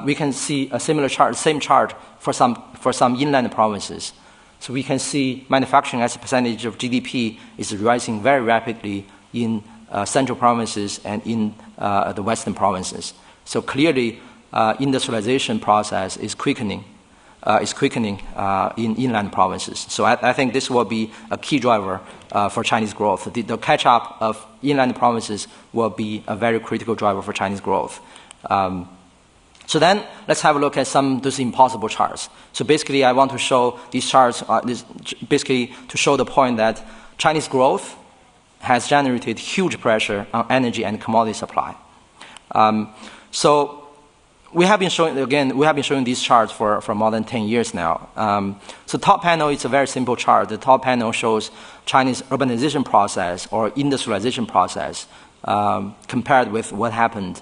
We can see a similar chart, same chart for some inland provinces. So we can see manufacturing as a percentage of GDP is rising very rapidly in central provinces and in the western provinces. So clearly, industrialization process is quickening in inland provinces. So I think this will be a key driver for Chinese growth. The catch-up of inland provinces will be a very critical driver for Chinese growth. So then let's have a look at those impossible charts. So basically, I want to show these charts basically to show the point that Chinese growth has generated huge pressure on energy and commodity supply. So we have been showing these charts for more than 10 years now. So top panel is a very simple chart. The top panel shows Chinese urbanization process or industrialization process compared with what happened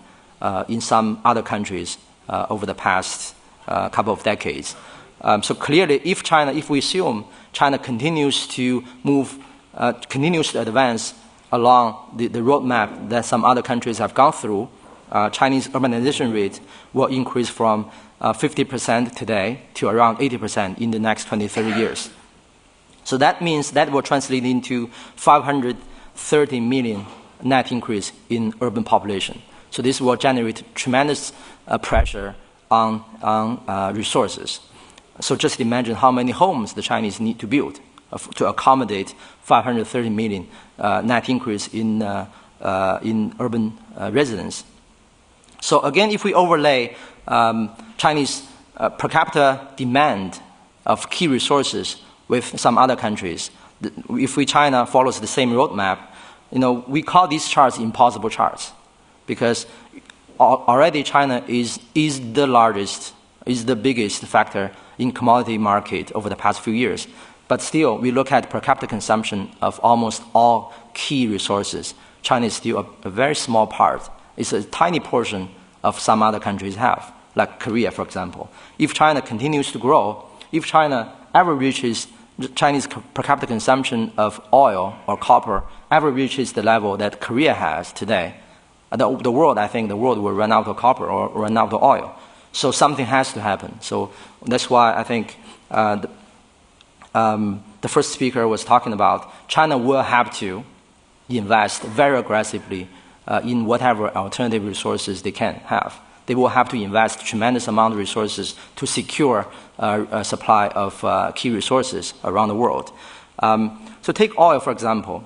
in some other countries over the past couple of decades. So clearly, if we assume China continues to advance along the roadmap that some other countries have gone through, Chinese urbanization rate will increase from 50% today to around 80% in the next 20, 30 years. So that means that will translate into 530 million net increase in urban population. So this will generate tremendous pressure on resources. So just imagine how many homes the Chinese need to build to accommodate 530 million net increase in urban residents. So again, if we overlay Chinese per capita demand of key resources with some other countries, if China follows the same roadmap, we call these charts impossible charts, because already China is the biggest factor in commodity market over the past few years. But still, we look at per capita consumption of almost all key resources. China is still a very small part. It's a tiny portion of some other countries have, like Korea, for example. If China continues to grow, if China ever reaches Chinese per capita consumption of oil or copper ever reaches the level that Korea has today, the world, I think the world will run out of copper or run out of oil. So something has to happen. So that's why I think the first speaker was talking about China will have to invest very aggressively in whatever alternative resources they can have. They will have to invest tremendous amount of resources to secure a supply of key resources around the world. So take oil, for example.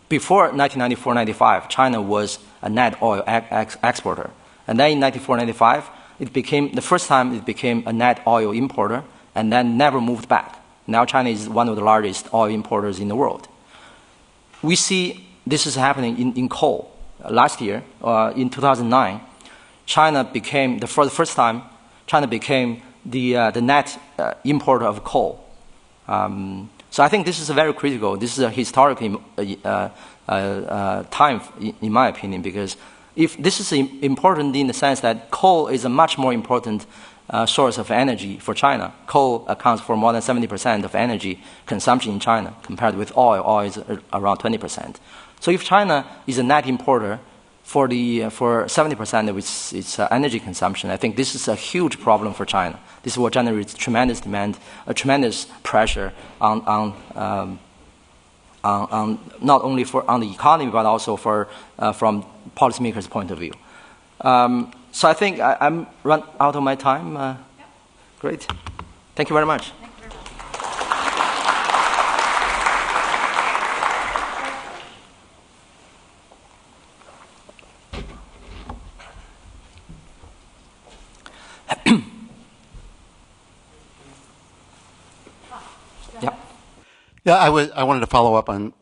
Before 1994-95, China was a net oil exporter. And then in 1994-95, it became the first time it became a net oil importer, and then never moved back. Now China is one of the largest oil importers in the world. We see this is happening in coal. Last year, in 2009, China became, for the first time, China became the net importer of coal. So I think this is very critical. This is a historic time, in my opinion, because if this is important in the sense that coal is a much more important source of energy for China. Coal accounts for more than 70% of energy consumption in China, compared with oil. Oil is around 20%. So if China is a net importer for 70% of its energy consumption, I think this is a huge problem for China. This will generate tremendous demand, a tremendous pressure on not only on the economy but also from policymakers' point of view. So I think I'm run out of my time. Great. Thank you very much. Yeah, I wanted to follow up on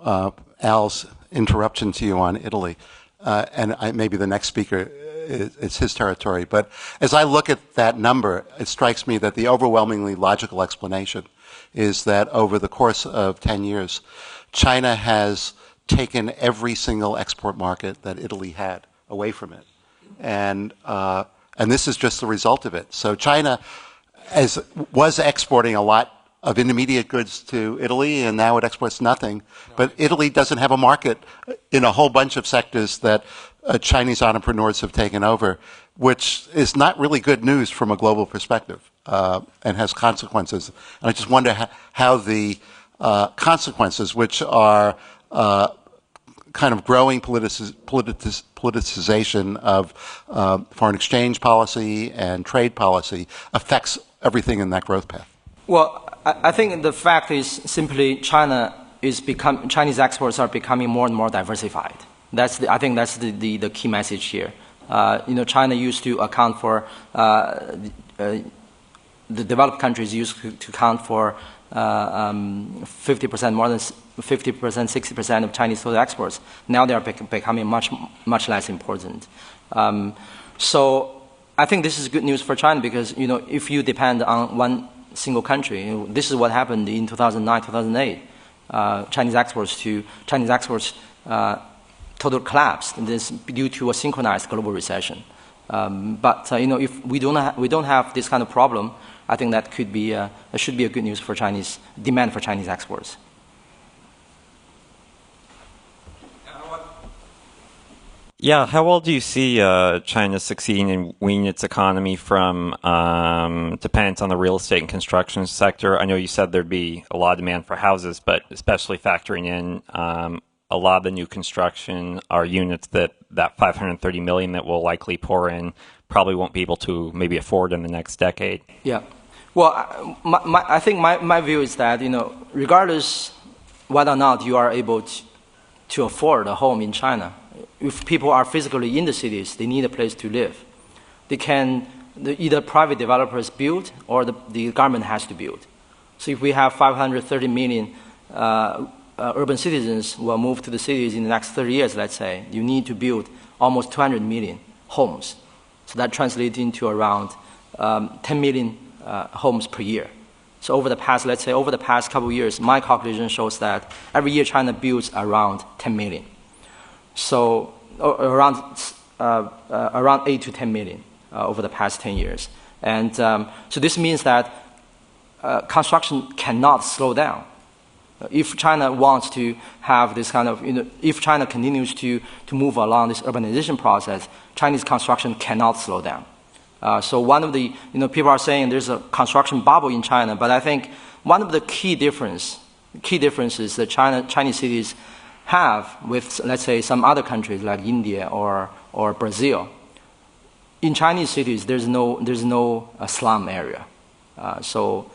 Al's interruption to you on Italy, and maybe the next speaker, it's his territory. But as I look at that number, it strikes me that the overwhelmingly logical explanation is that over the course of 10 years, China has taken every single export market that Italy had away from it. And this is just the result of it. So China was exporting a lot of intermediate goods to Italy, and now it exports nothing. But Italy doesn't have a market in a whole bunch of sectors that Chinese entrepreneurs have taken over, which is not really good news from a global perspective, and has consequences. And I just wonder how the consequences, which are kind of growing politicization of foreign exchange policy and trade policy, affects everything in that growth path. Well, I think the fact is simply Chinese exports are becoming more and more diversified. I think that's the key message here. China used to account for the developed countries used to account for 50%, more than 50%, 60% of Chinese total exports. Now they are becoming much less important. So I think this is good news for China because if you depend on one single country, this is what happened in 2009, 2008. Chinese exports total collapsed. This due to a synchronized global recession. But if we don't have this kind of problem, I think that should be a good news for Chinese demand for Chinese exports. Yeah, how well do you see China succeeding in weaning its economy from dependence on the real estate and construction sector? I know you said there'd be a lot of demand for houses, but especially factoring in a lot of the new construction are units that 530 million that will likely pour in probably won't be able to maybe afford in the next decade. Yeah. Well, I think my view is that, regardless whether or not you are able to afford a home in China, if people are physically in the cities, they need a place to live. Either private developers build or the government has to build. So if we have 530 million urban citizens who will move to the cities in the next 30 years, let's say, you need to build almost 200 million homes. So that translates into around 10 million homes per year. So over the past couple of years, my calculation shows that every year China builds around 10 million. So around around 8 to 10 million over the past 10 years. And so this means that construction cannot slow down. If China wants to have this kind of, if China continues to move along this urbanization process, Chinese construction cannot slow down. So one of the, people are saying there's a construction bubble in China, but I think one of the key differences that Chinese cities have with, let's say, some other countries like India or Brazil. In Chinese cities, there's no slum area. So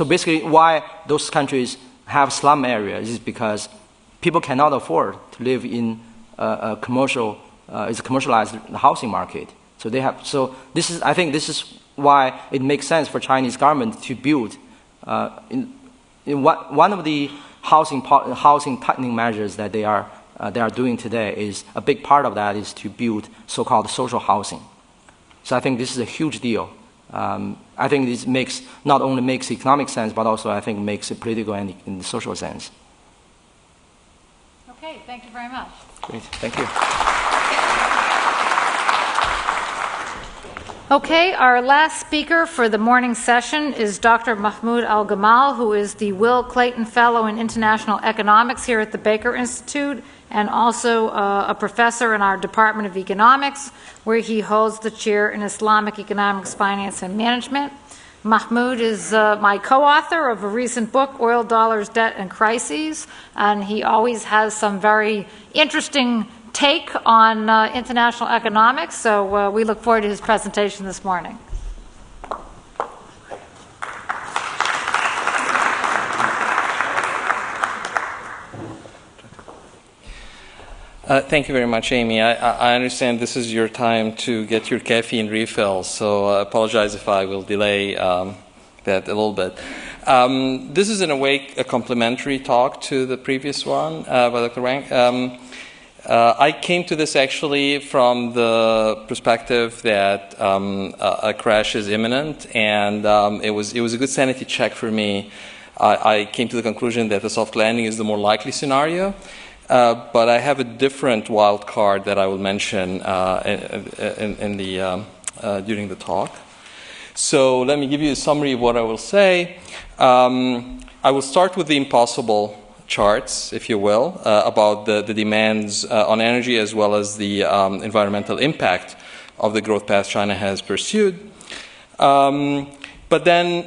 basically, why those countries have slum areas is because people cannot afford to live in a commercialized housing market. So they have. So I think this is why it makes sense for Chinese government to build. One of the housing tightening measures that they are doing today is a big part of that is to build so-called social housing. So I think this is a huge deal. I think this not only makes economic sense, but also I think makes a political and in the social sense. Okay, thank you very much. Great, thank you. Okay, our last speaker for the morning session is Dr. Mahmoud Al-Gamal, who is the Will Clayton Fellow in International Economics here at the Baker Institute, and also a professor in our Department of Economics, where he holds the chair in Islamic Economics, Finance, and Management. Mahmoud is my co-author of a recent book, Oil, Dollars, Debt, and Crises, and he always has some very interesting take on international economics, so we look forward to his presentation this morning. Thank you very much, Amy. I understand this is your time to get your caffeine refill, so I apologize if I will delay that a little bit. This is in a way a complementary talk to the previous one by Dr. Wang. I came to this actually from the perspective that a crash is imminent, and it was a good sanity check for me. I came to the conclusion that a soft landing is the more likely scenario, but I have a different wild card that I will mention during the talk. So let me give you a summary of what I will say. I will start with the impossible charts, if you will, about the demands on energy as well as the environmental impact of the growth path China has pursued. But then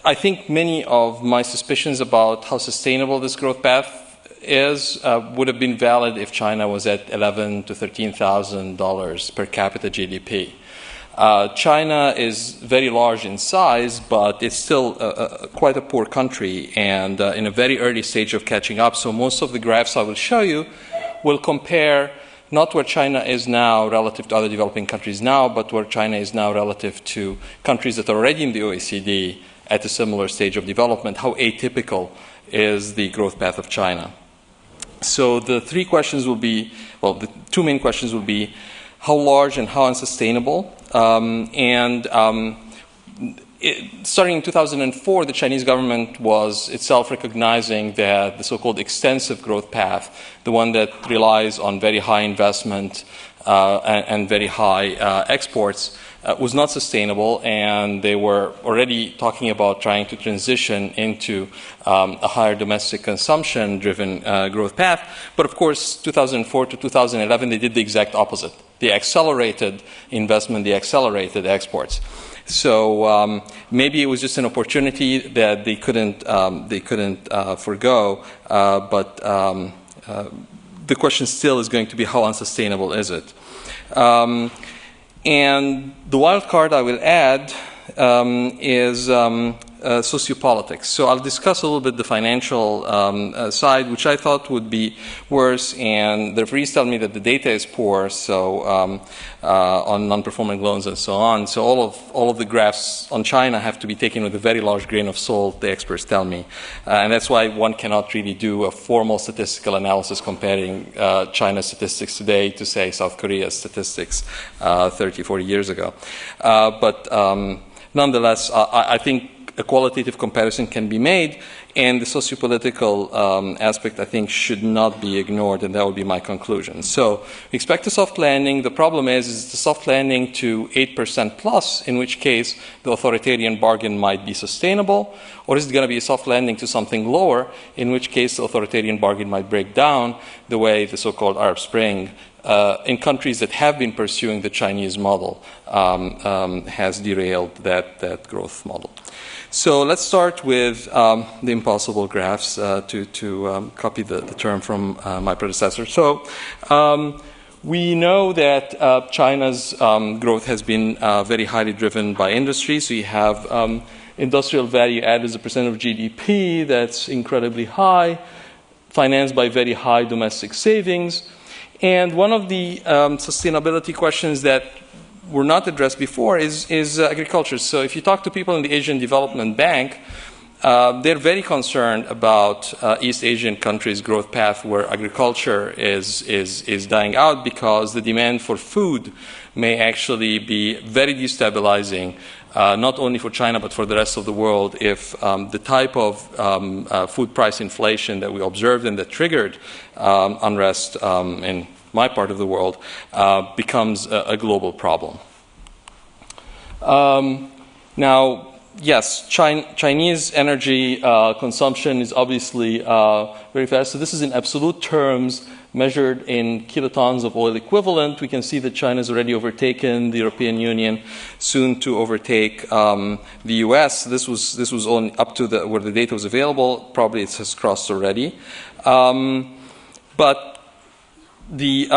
I think many of my suspicions about how sustainable this growth path is would have been valid if China was at $11,000 to $13,000 per capita GDP. China is very large in size, but it's still quite a poor country and in a very early stage of catching up. So most of the graphs I will show you will compare not where China is now relative to other developing countries now, but where China is now relative to countries that are already in the OECD at a similar stage of development. How atypical is the growth path of China? So the three questions will be, well, the two main questions will be how large and how unsustainable. Starting in 2004, the Chinese government was itself recognizing that the so-called extensive growth path, the one that relies on very high investment and very high exports, was not sustainable, and they were already talking about trying to transition into a higher domestic consumption-driven growth path. But of course, 2004 to 2011, they did the exact opposite. They accelerated investment, they accelerated exports. So maybe it was just an opportunity that they couldn't forego. But the question still is going to be how unsustainable is it? And the wild card I will add is sociopolitics. So I'll discuss a little bit the financial side, which I thought would be worse, and the referees tell me that the data is poor, so on non-performing loans and so on. So all of the graphs on China have to be taken with a very large grain of salt, the experts tell me. And that's why one cannot really do a formal statistical analysis comparing China's statistics today to, say, South Korea's statistics 30, 40 years ago. But nonetheless, I think a qualitative comparison can be made, and the sociopolitical aspect, I think, should not be ignored, and that would be my conclusion. So we expect a soft landing. The problem is the soft landing to 8% plus, in which case the authoritarian bargain might be sustainable, or is it going to be a soft landing to something lower, in which case the authoritarian bargain might break down the way the so-called Arab Spring in countries that have been pursuing the Chinese model has derailed that growth model. So let's start with the impossible graphs to copy the term from my predecessor. So we know that China's growth has been very highly driven by industry. So you have industrial value added as a percent of GDP that's incredibly high, financed by very high domestic savings. And one of the sustainability questions that were not addressed before is agriculture. So if you talk to people in the Asian Development Bank, they're very concerned about East Asian countries' growth path where agriculture is dying out because the demand for food may actually be very destabilizing, not only for China but for the rest of the world, if the type of food price inflation that we observed and that triggered unrest in my part of the world becomes a global problem. Now, yes, Chinese energy consumption is obviously very fast. So this is in absolute terms measured in kilotons of oil equivalent. We can see that China has already overtaken the European Union, soon to overtake the US. This was only up to where the data was available. Probably it has crossed already. But the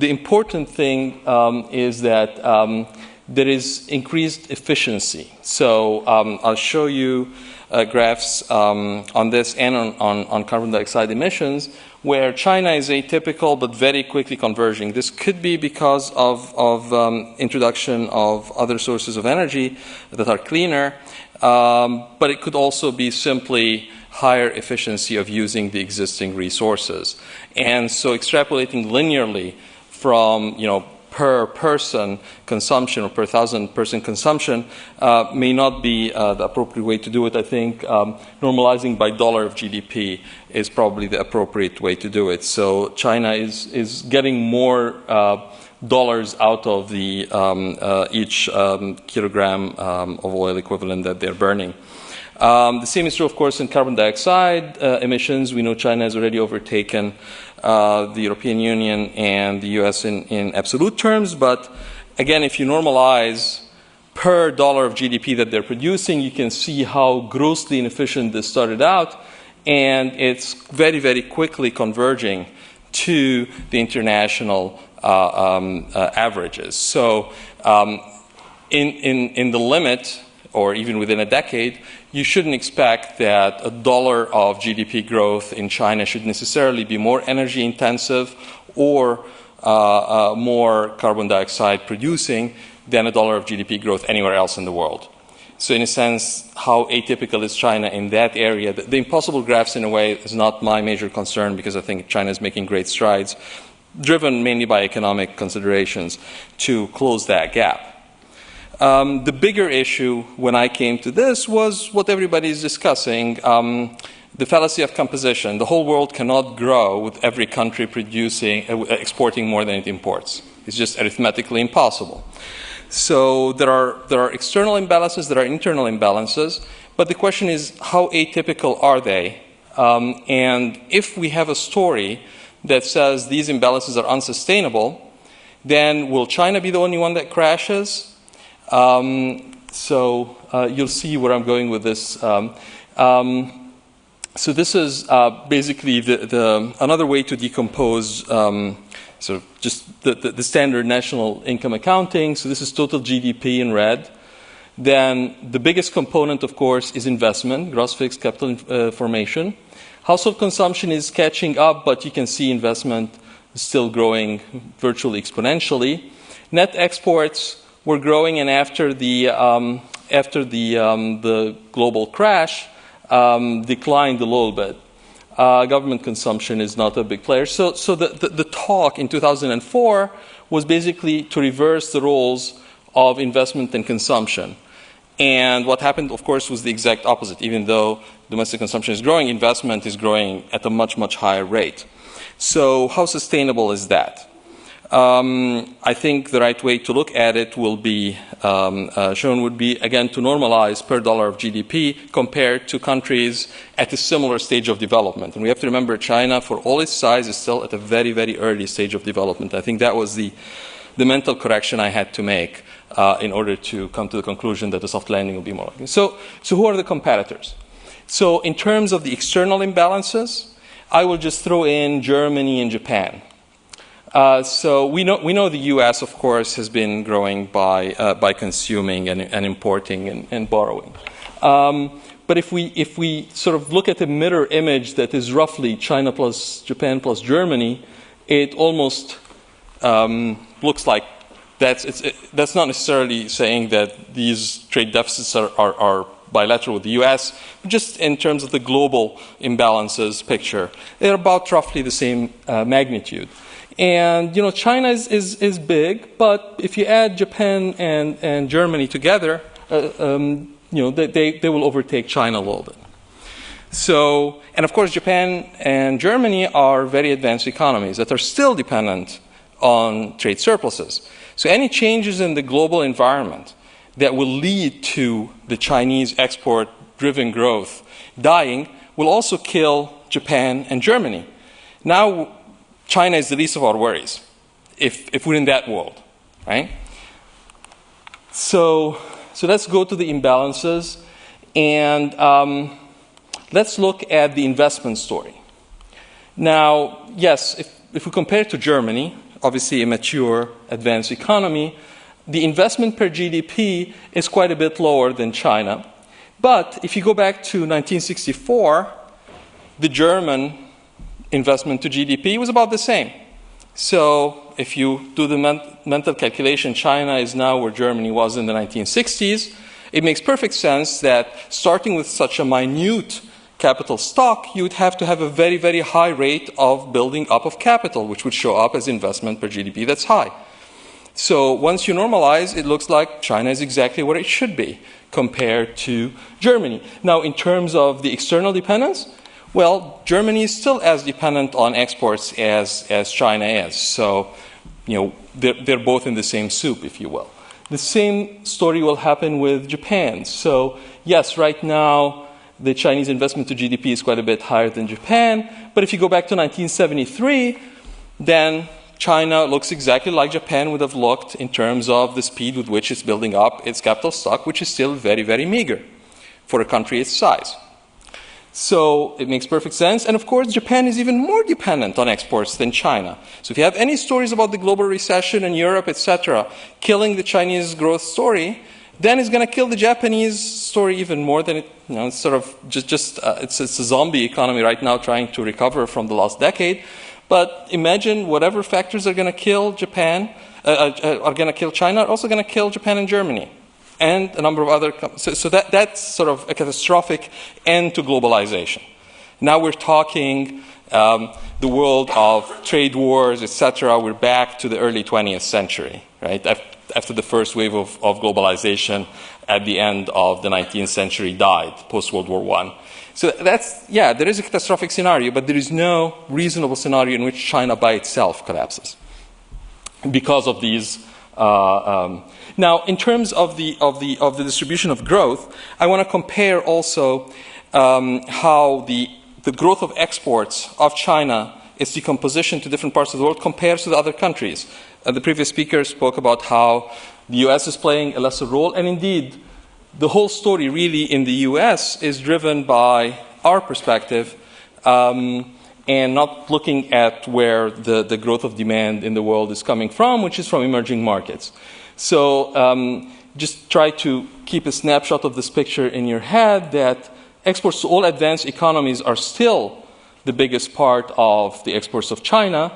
important thing is that there is increased efficiency. So I'll show you graphs on this and on carbon dioxide emissions, where China is atypical but very quickly converging. This could be because of introduction of other sources of energy that are cleaner, but it could also be simply higher efficiency of using the existing resources. And so extrapolating linearly from, per person consumption or per 1,000 person consumption may not be the appropriate way to do it. I think normalizing by dollar of GDP is probably the appropriate way to do it. So China is getting more dollars out of the each kilogram of oil equivalent that they're burning. The same is true, of course, in carbon dioxide emissions. We know China has already overtaken the European Union and the US in absolute terms. But again, if you normalize per dollar of GDP that they're producing, you can see how grossly inefficient this started out. And it's very, very quickly converging to the international averages. So in the limit, or even within a decade, you shouldn't expect that $1 of GDP growth in China should necessarily be more energy intensive or more carbon dioxide producing than $1 of GDP growth anywhere else in the world. So in a sense, how atypical is China in that area? The impossible graphs, in a way, is not my major concern because I think China is making great strides, driven mainly by economic considerations, to close that gap. The bigger issue when I came to this was what everybody is discussing, the fallacy of composition. The whole world cannot grow with every country exporting more than it imports. It's just arithmetically impossible. So there are external imbalances, there are internal imbalances, but the question is, how atypical are they? And if we have a story that says these imbalances are unsustainable, then will China be the only one that crashes? So you'll see where I'm going with this. So this is basically another way to decompose so just the standard national income accounting. So this is total GDP in red. Then the biggest component, of course, is investment, gross fixed capital formation. Household consumption is catching up, but you can see investment is still growing virtually exponentially. Net exports were growing, and after the global crash, declined a little bit. Government consumption is not a big player. So the talk in 2004 was basically to reverse the roles of investment and consumption. And what happened, of course, was the exact opposite. Even though domestic consumption is growing, investment is growing at a much, much higher rate. So how sustainable is that? I think the right way to look at it will be shown would be, again, to normalize per dollar of GDP compared to countries at a similar stage of development. And we have to remember China, for all its size, is still at a very, very early stage of development. I think that was the mental correction I had to make in order to come to the conclusion that a soft landing will be more likely. So who are the competitors? So in terms of the external imbalances, I will just throw in Germany and Japan. So we know the U.S. of course has been growing by consuming and importing and borrowing. But if we sort of look at a mirror image that is roughly China plus Japan plus Germany, it almost looks like that's not necessarily saying that these trade deficits are bilateral with the U.S., just in terms of the global imbalances picture. They're about roughly the same magnitude. And, China is big, but if you add Japan and Germany together, they will overtake China a little bit. So, and of course, Japan and Germany are very advanced economies that are still dependent on trade surpluses. So any changes in the global environment that will lead to the Chinese export-driven growth dying will also kill Japan and Germany. Now, China is the least of our worries, if we're in that world, right? So let's go to the imbalances, and let's look at the investment story. Now, yes, if we compare to Germany, obviously a mature, advanced economy, the investment per GDP is quite a bit lower than China. But if you go back to 1964, the German investment to GDP was about the same. So if you do the mental calculation, China is now where Germany was in the 1960s. It makes perfect sense that starting with such a minute capital stock, you would have to have a very, very high rate of building up of capital, which would show up as investment per GDP that's high. So once you normalize, it looks like China is exactly where it should be compared to Germany. Now, in terms of the external dependence, well, Germany is still as dependent on exports as China is. So, they're both in the same soup, if you will. The same story will happen with Japan. So, yes, right now, the Chinese investment to GDP is quite a bit higher than Japan. But if you go back to 1973, then China looks exactly like Japan would have looked in terms of the speed with which it's building up its capital stock, which is still very, very meager for a country its size. So it makes perfect sense. And of course, Japan is even more dependent on exports than China. So if you have any stories about the global recession in Europe, etc., killing the Chinese growth story, then it's going to kill the Japanese story even more than it, it's sort of it's a zombie economy right now trying to recover from the last decade. But imagine whatever factors are going to kill Japan, are going to kill China, are also going to kill Japan and Germany, and a number of other. So that's sort of a catastrophic end to globalization. Now we're talking the world of trade wars, etc. We're back to the early 20th century, right? After the first wave of globalization at the end of the 19th century died, post-World War I. So there is a catastrophic scenario, but there is no reasonable scenario in which China by itself collapses because of these. Now, in terms of the distribution of growth, I want to compare also how the growth of exports of China, its decomposition to different parts of the world compares to the other countries. The previous speaker spoke about how the U.S. is playing a lesser role, and indeed, the whole story really in the U.S. is driven by our perspective and not looking at where the growth of demand in the world is coming from, which is from emerging markets. So just try to keep a snapshot of this picture in your head that exports to all advanced economies are still the biggest part of the exports of China,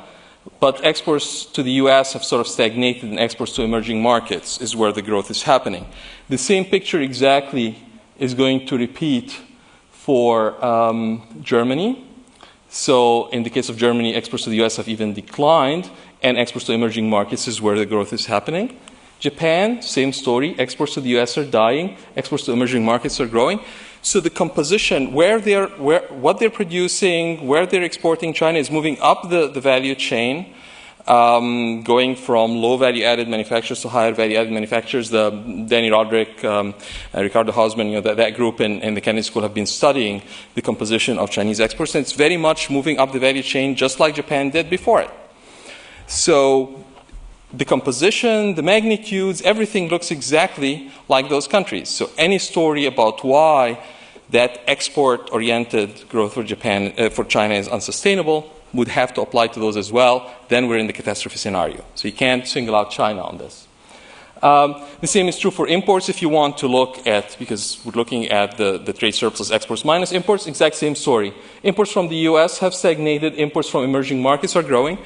but exports to the U.S. have sort of stagnated, and exports to emerging markets is where the growth is happening. The same picture exactly is going to repeat for Germany. So in the case of Germany, exports to the U.S. have even declined, and exports to emerging markets is where the growth is happening. Japan, same story. Exports to the US are dying. Exports to emerging markets are growing. So the composition, what they're producing, where they're exporting, China is moving up the value chain, going from low value-added manufacturers to higher value-added manufacturers. Danny Roderick, Ricardo Hausman, that group in the Kennedy School have been studying the composition of Chinese exports, and it's very much moving up the value chain just like Japan did before it. So the composition, the magnitudes, everything looks exactly like those countries. So any story about why that export-oriented growth for China is unsustainable would have to apply to those as well. Then we're in the catastrophe scenario. So you can't single out China on this. The same is true for imports if you want to look at, because we're looking at the trade surplus exports minus imports, exact same story. Imports from the US have stagnated, imports from emerging markets are growing.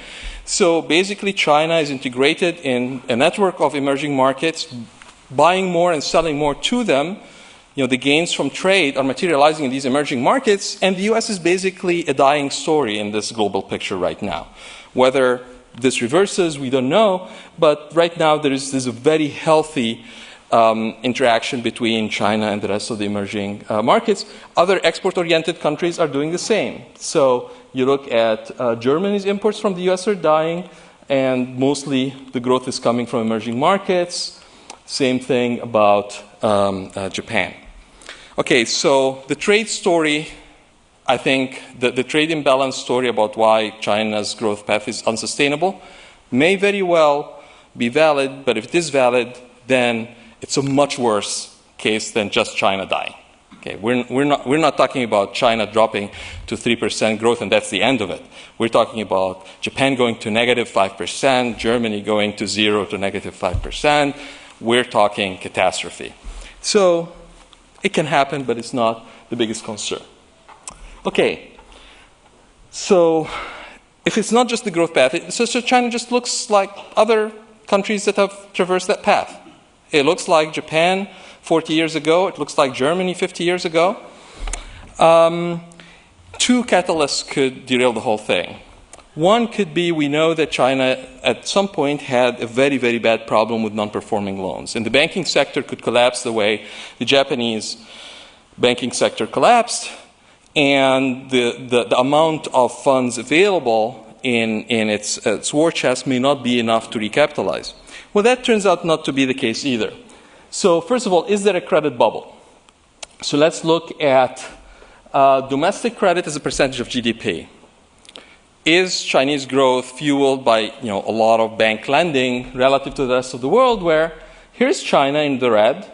So basically China is integrated in a network of emerging markets, buying more and selling more to them. The gains from trade are materializing in these emerging markets, and the US is basically a dying story in this global picture right now. Whether this reverses, we don't know, but right now there's a very healthy interaction between China and the rest of the emerging markets. Other export-oriented countries are doing the same. So you look at Germany's imports from the US are dying, and mostly the growth is coming from emerging markets. Same thing about Japan. Okay, so the trade story, I think the trade imbalance story about why China's growth path is unsustainable may very well be valid, but if it is valid, then it's a much worse case than just China dying. Okay, we're not talking about China dropping to 3% growth and that's the end of it. We're talking about Japan going to negative 5%, Germany going to 0 to negative 5%. We're talking catastrophe. So it can happen, but it's not the biggest concern. Okay, so if it's not just the growth path, so China just looks like other countries that have traversed that path. It looks like Japan 40 years ago. It looks like Germany 50 years ago. Two catalysts could derail the whole thing. One could be we know that China at some point had a very, very bad problem with non-performing loans. And the banking sector could collapse the way the Japanese banking sector collapsed. And the amount of funds available in its war chest may not be enough to recapitalize. Well, that turns out not to be the case either. So first of all, is there a credit bubble? So let's look at domestic credit as a percentage of GDP. Is Chinese growth fueled by a lot of bank lending relative to the rest of the world, where here's China in the red,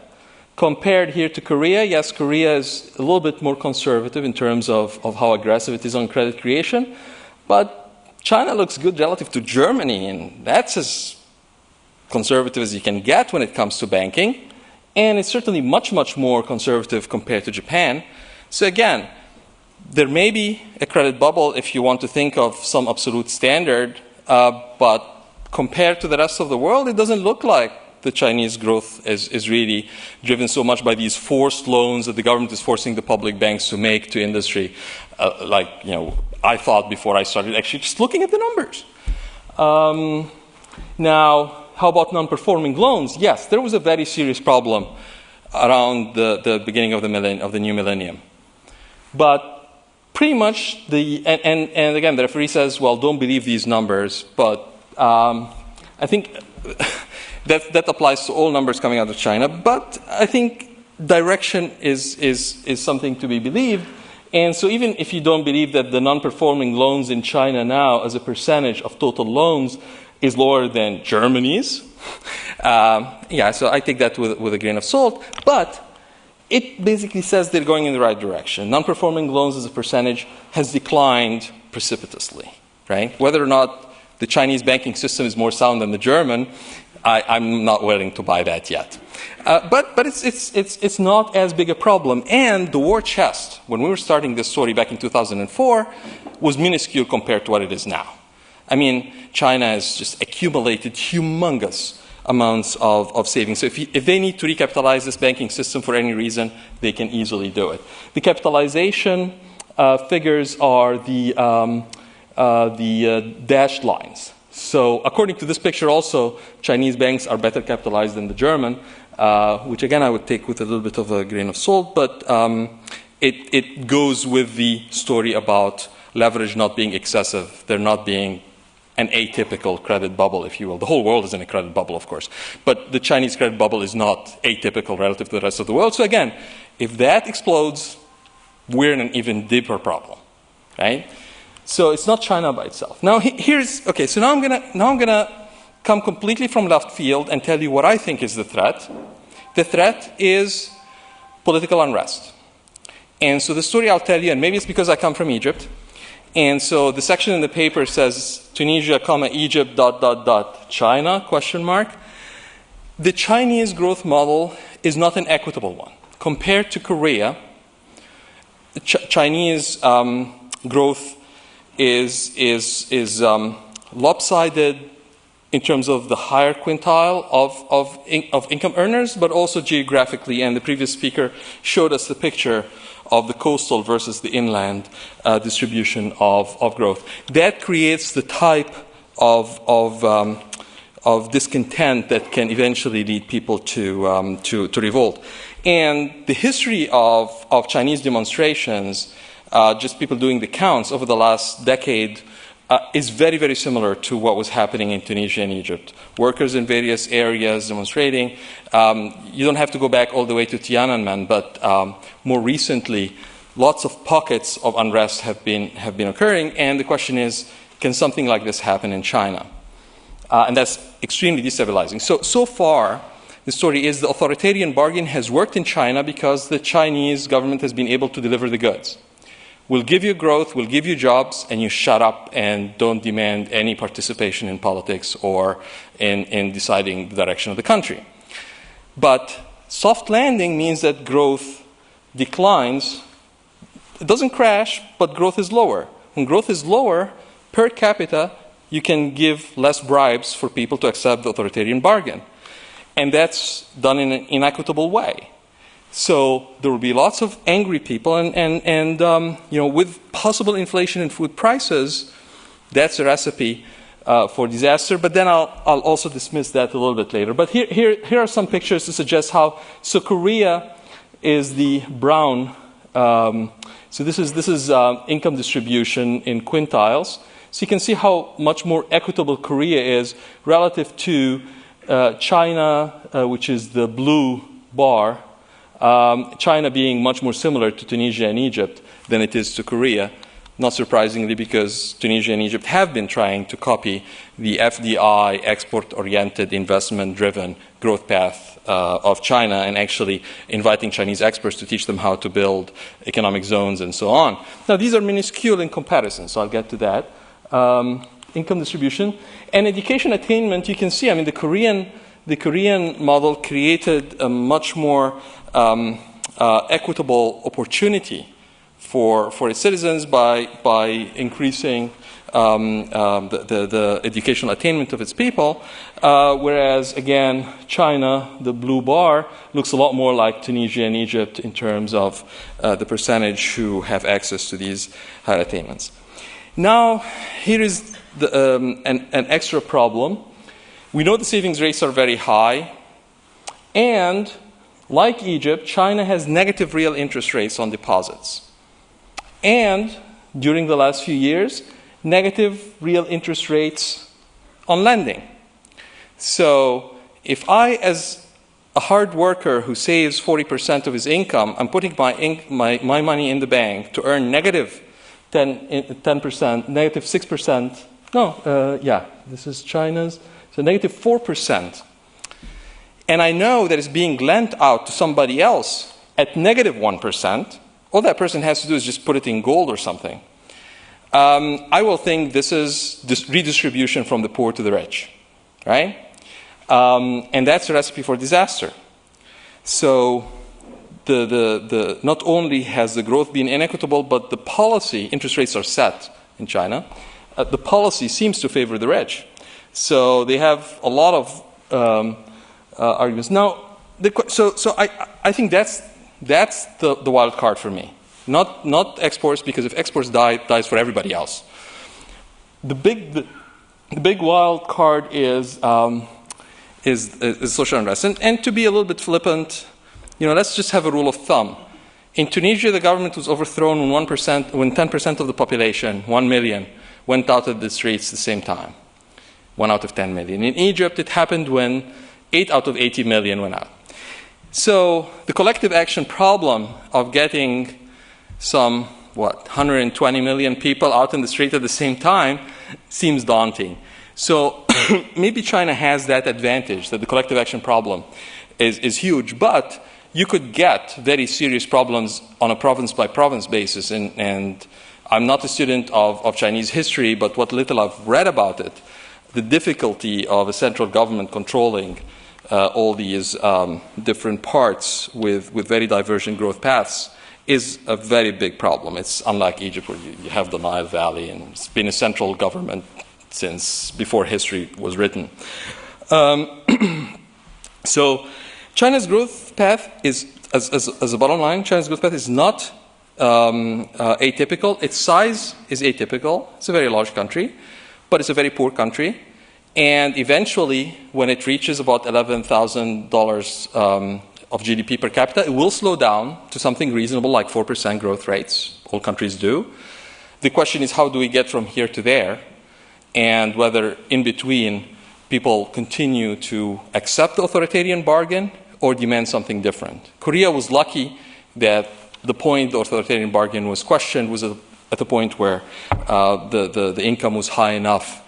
compared here to Korea? Yes, Korea is a little bit more conservative in terms of how aggressive it is on credit creation, but China looks good relative to Germany, and that's as conservative as you can get when it comes to banking, and it's certainly much, much more conservative compared to Japan. So again, there may be a credit bubble if you want to think of some absolute standard, but compared to the rest of the world, it doesn't look like the Chinese growth is really driven so much by these forced loans that the government is forcing the public banks to make to industry, I thought before I started actually just looking at the numbers. Now, how about non-performing loans? Yes, there was a very serious problem around the beginning of the new millennium. But pretty much and again, the referee says, well, don't believe these numbers, but I think that applies to all numbers coming out of China. But I think direction is something to be believed. And so even if you don't believe that the non-performing loans in China now as a percentage of total loans is lower than Germany's, so I take that with a grain of salt. But it basically says they're going in the right direction. Non-performing loans as a percentage has declined precipitously, right? Whether or not the Chinese banking system is more sound than the German, I'm not willing to buy that yet. But it's not as big a problem. And the war chest, when we were starting this story back in 2004, was minuscule compared to what it is now. I mean, China has just accumulated humongous amounts of savings. So if they need to recapitalize this banking system for any reason, they can easily do it. The capitalization figures are the dashed lines. So according to this picture also, Chinese banks are better capitalized than the German, which again I would take with a little bit of a grain of salt, but it goes with the story about leverage not being excessive, there not being an atypical credit bubble, if you will. The whole world is in a credit bubble, of course. But the Chinese credit bubble is not atypical relative to the rest of the world. So again, if that explodes, we're in an even deeper problem, right? So it's not China by itself. Now so now I'm gonna come completely from left field and tell you what I think is the threat. The threat is political unrest. And so the story I'll tell you, and maybe it's because I come from Egypt, and so the section in the paper says Tunisia, Egypt, ... China, ? The Chinese growth model is not an equitable one. Compared to Korea, Chinese growth is lopsided in terms of the higher quintile of income earners, but also geographically. And the previous speaker showed us the picture of the coastal versus the inland distribution of growth. That creates the type of discontent that can eventually lead people to revolt. And the history of Chinese demonstrations, just people doing the counts over the last decade, is very, very similar to what was happening in Tunisia and Egypt. Workers in various areas demonstrating. You don't have to go back all the way to Tiananmen, but more recently, lots of pockets of unrest have been occurring. And the question is, can something like this happen in China? And that's extremely destabilizing. So far, the story is the authoritarian bargain has worked in China because the Chinese government has been able to deliver the goods. We'll give you growth, we'll give you jobs, and you shut up and don't demand any participation in politics or in deciding the direction of the country. But soft landing means that growth declines. It doesn't crash, but growth is lower. When growth is lower, per capita, you can give less bribes for people to accept the authoritarian bargain. And that's done in an inequitable way. So there will be lots of angry people, and with possible inflation in food prices, that's a recipe for disaster. But then I'll also dismiss that a little bit later. But here are some pictures to suggest how. So Korea is the brown. So this is income distribution in quintiles. So you can see how much more equitable Korea is relative to China, which is the blue bar. China being much more similar to Tunisia and Egypt than it is to Korea, not surprisingly because Tunisia and Egypt have been trying to copy the FDI, export-oriented, investment-driven growth path of China, and actually inviting Chinese experts to teach them how to build economic zones and so on. Now, these are minuscule in comparison, so I'll get to that. Income distribution and education attainment, you can see, the Korean model created a much more equitable opportunity for its citizens by increasing the educational attainment of its people, whereas, again, China, the blue bar, looks a lot more like Tunisia and Egypt in terms of the percentage who have access to these higher attainments. Now, here is an extra problem. We know the savings rates are very high, and like Egypt, China has negative real interest rates on deposits. And during the last few years, negative real interest rates on lending. So if I, as a hard worker who saves 40% of his income, I'm putting my money in the bank to earn negative 10%, negative 6%. This is China's. So negative 4%. And I know that it's being lent out to somebody else at negative 1%. All that person has to do is just put it in gold or something. I will think this is redistribution from the poor to the rich, right? And that's a recipe for disaster. So not only has the growth been inequitable, but the policy, interest rates are set in China, the policy seems to favor the rich. So they have a lot of arguments. Now, I think that's the wild card for me. Not exports, because if exports dies for everybody else. The The big wild card is social unrest. And to be a little bit flippant, let's just have a rule of thumb. In Tunisia, the government was overthrown when 10% of the population, 1 million, went out of the streets at the same time. 1 out of 10 million. In Egypt, it happened when 8 out of 80 million went out. So the collective action problem of getting some, 120 million people out in the street at the same time seems daunting. So maybe China has that advantage, that the collective action problem is huge, but you could get very serious problems on a province-by-province basis. And I'm not a student of Chinese history, but what little I've read about it, the difficulty of a central government controlling all these different parts with very divergent growth paths is a very big problem. It's unlike Egypt, where you have the Nile Valley, and it's been a central government since before history was written. So China's growth path is, as a bottom line, China's growth path is not atypical. Its size is atypical. It's a very large country, but it's a very poor country. And eventually, when it reaches about $11,000 of GDP per capita, it will slow down to something reasonable like 4% growth rates. All countries do. The question is, how do we get from here to there? And whether in between people continue to accept the authoritarian bargain or demand something different. Korea was lucky that the point the authoritarian bargain was questioned was at the point where the income was high enough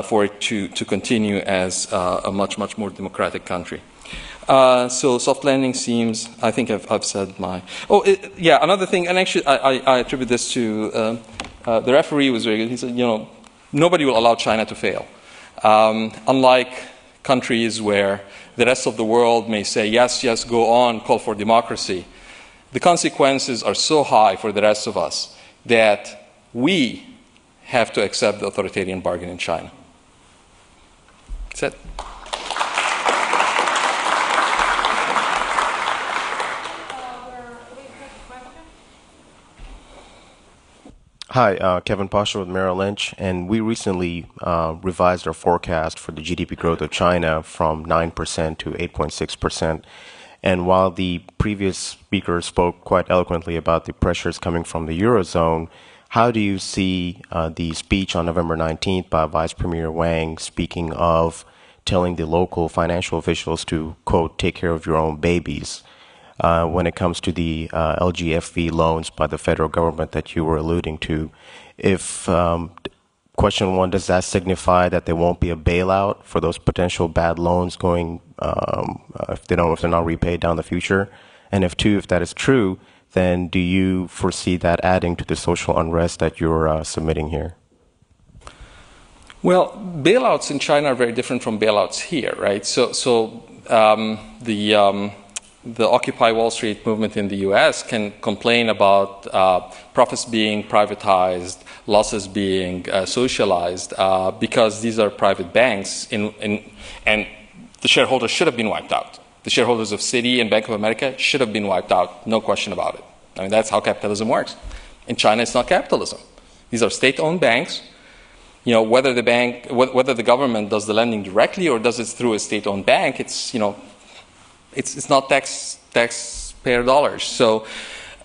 for it to continue as a much more democratic country. So soft landing seems, I think I've said my... another thing, and actually I attribute this to the referee was very good. He said, nobody will allow China to fail. Unlike countries where the rest of the world may say, yes, go on, call for democracy, the consequences are so high for the rest of us that we have to accept the authoritarian bargain in China. That's it. Hi, Kevin Pasha with Merrill Lynch, and we recently revised our forecast for the GDP growth of China from 9% to 8.6%. And while the previous speaker spoke quite eloquently about the pressures coming from the Eurozone, how do you see the speech on November 19th by Vice Premier Wang speaking of telling the local financial officials to, quote, take care of your own babies? When it comes to the LGFV loans by the federal government that you were alluding to, if question one, does that signify that there won't be a bailout for those potential bad loans going if they're not repaid down the future? And if two, if that is true, then do you foresee that adding to the social unrest that you're submitting here? Well, bailouts in China are very different from bailouts here, right? The Occupy Wall Street movement in the US can complain about profits being privatized, losses being socialized, because these are private banks, and the shareholders should have been wiped out. The shareholders of Citi and Bank of America should have been wiped out, no question about it. I mean, that's how capitalism works. In China, it's not capitalism. These are state-owned banks. Whether the government does the lending directly or does it through a state-owned bank, it's not taxpayer dollars. So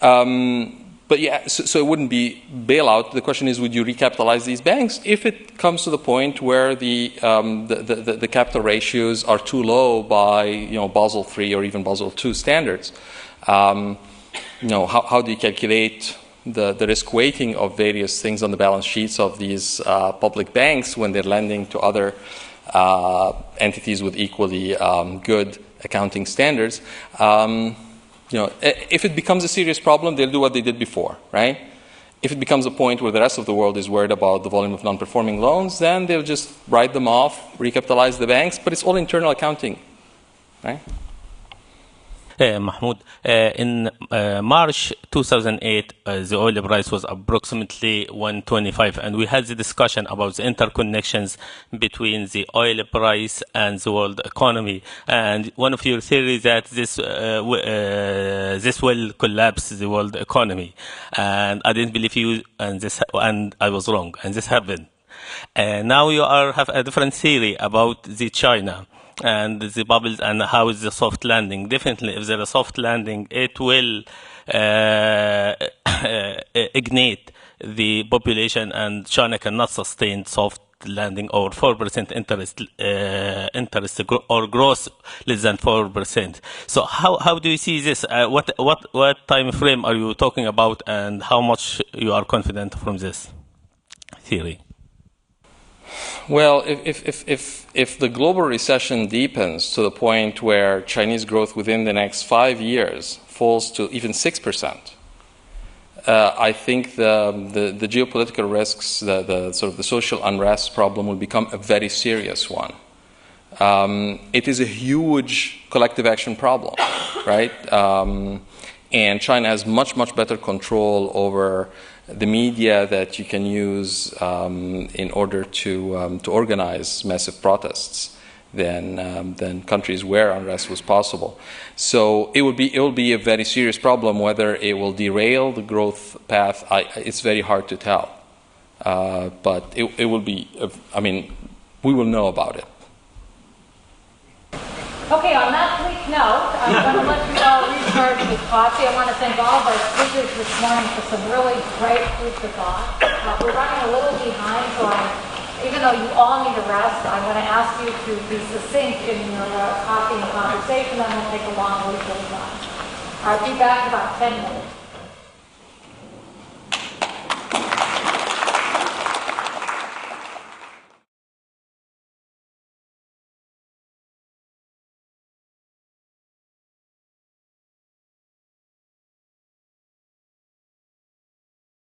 it wouldn't be bailout. The question is, would you recapitalize these banks if it comes to the point where the capital ratios are too low by Basel III or even Basel II standards? How do you calculate the risk weighting of various things on the balance sheets of these public banks when they're lending to other entities with equally good accounting standards? If it becomes a serious problem, they'll do what they did before, right? If it becomes a point where the rest of the world is worried about the volume of non-performing loans, then they'll just write them off, recapitalize the banks, but it's all internal accounting, right? Mahmoud, in March 2008, the oil price was approximately 125, and we had the discussion about the interconnections between the oil price and the world economy. And one of your theories that this will collapse the world economy, and I didn't believe you, and I was wrong, and this happened. Now you have a different theory about the China and the bubbles and how is the soft landing. Definitely, if there is a soft landing, it will ignite the population, and China cannot sustain soft landing or 4% interest or growth less than 4%. So how do you see this? What time frame are you talking about, and how much you are confident from this theory? Well, if the global recession deepens to the point where Chinese growth within the next 5 years falls to even 6%, I think the geopolitical risks, the sort of the social unrest problem will become a very serious one. It is a huge collective action problem, right? And China has much better control over the media that you can use in order to organize massive protests than countries where unrest was possible. So it will be a very serious problem. Whether it will derail the growth path, it's very hard to tell. But it will be. I mean, we will know about it. Okay, on that bleak note, I'm going to let you all recharge with coffee. I want to thank all of our speakers this morning for some really great food for thought. We're running a little behind, so even though you all need a rest, I'm going to ask you to be succinct in your coffee and conversation, then we'll take a long recess time. I'll be back in about 10 minutes.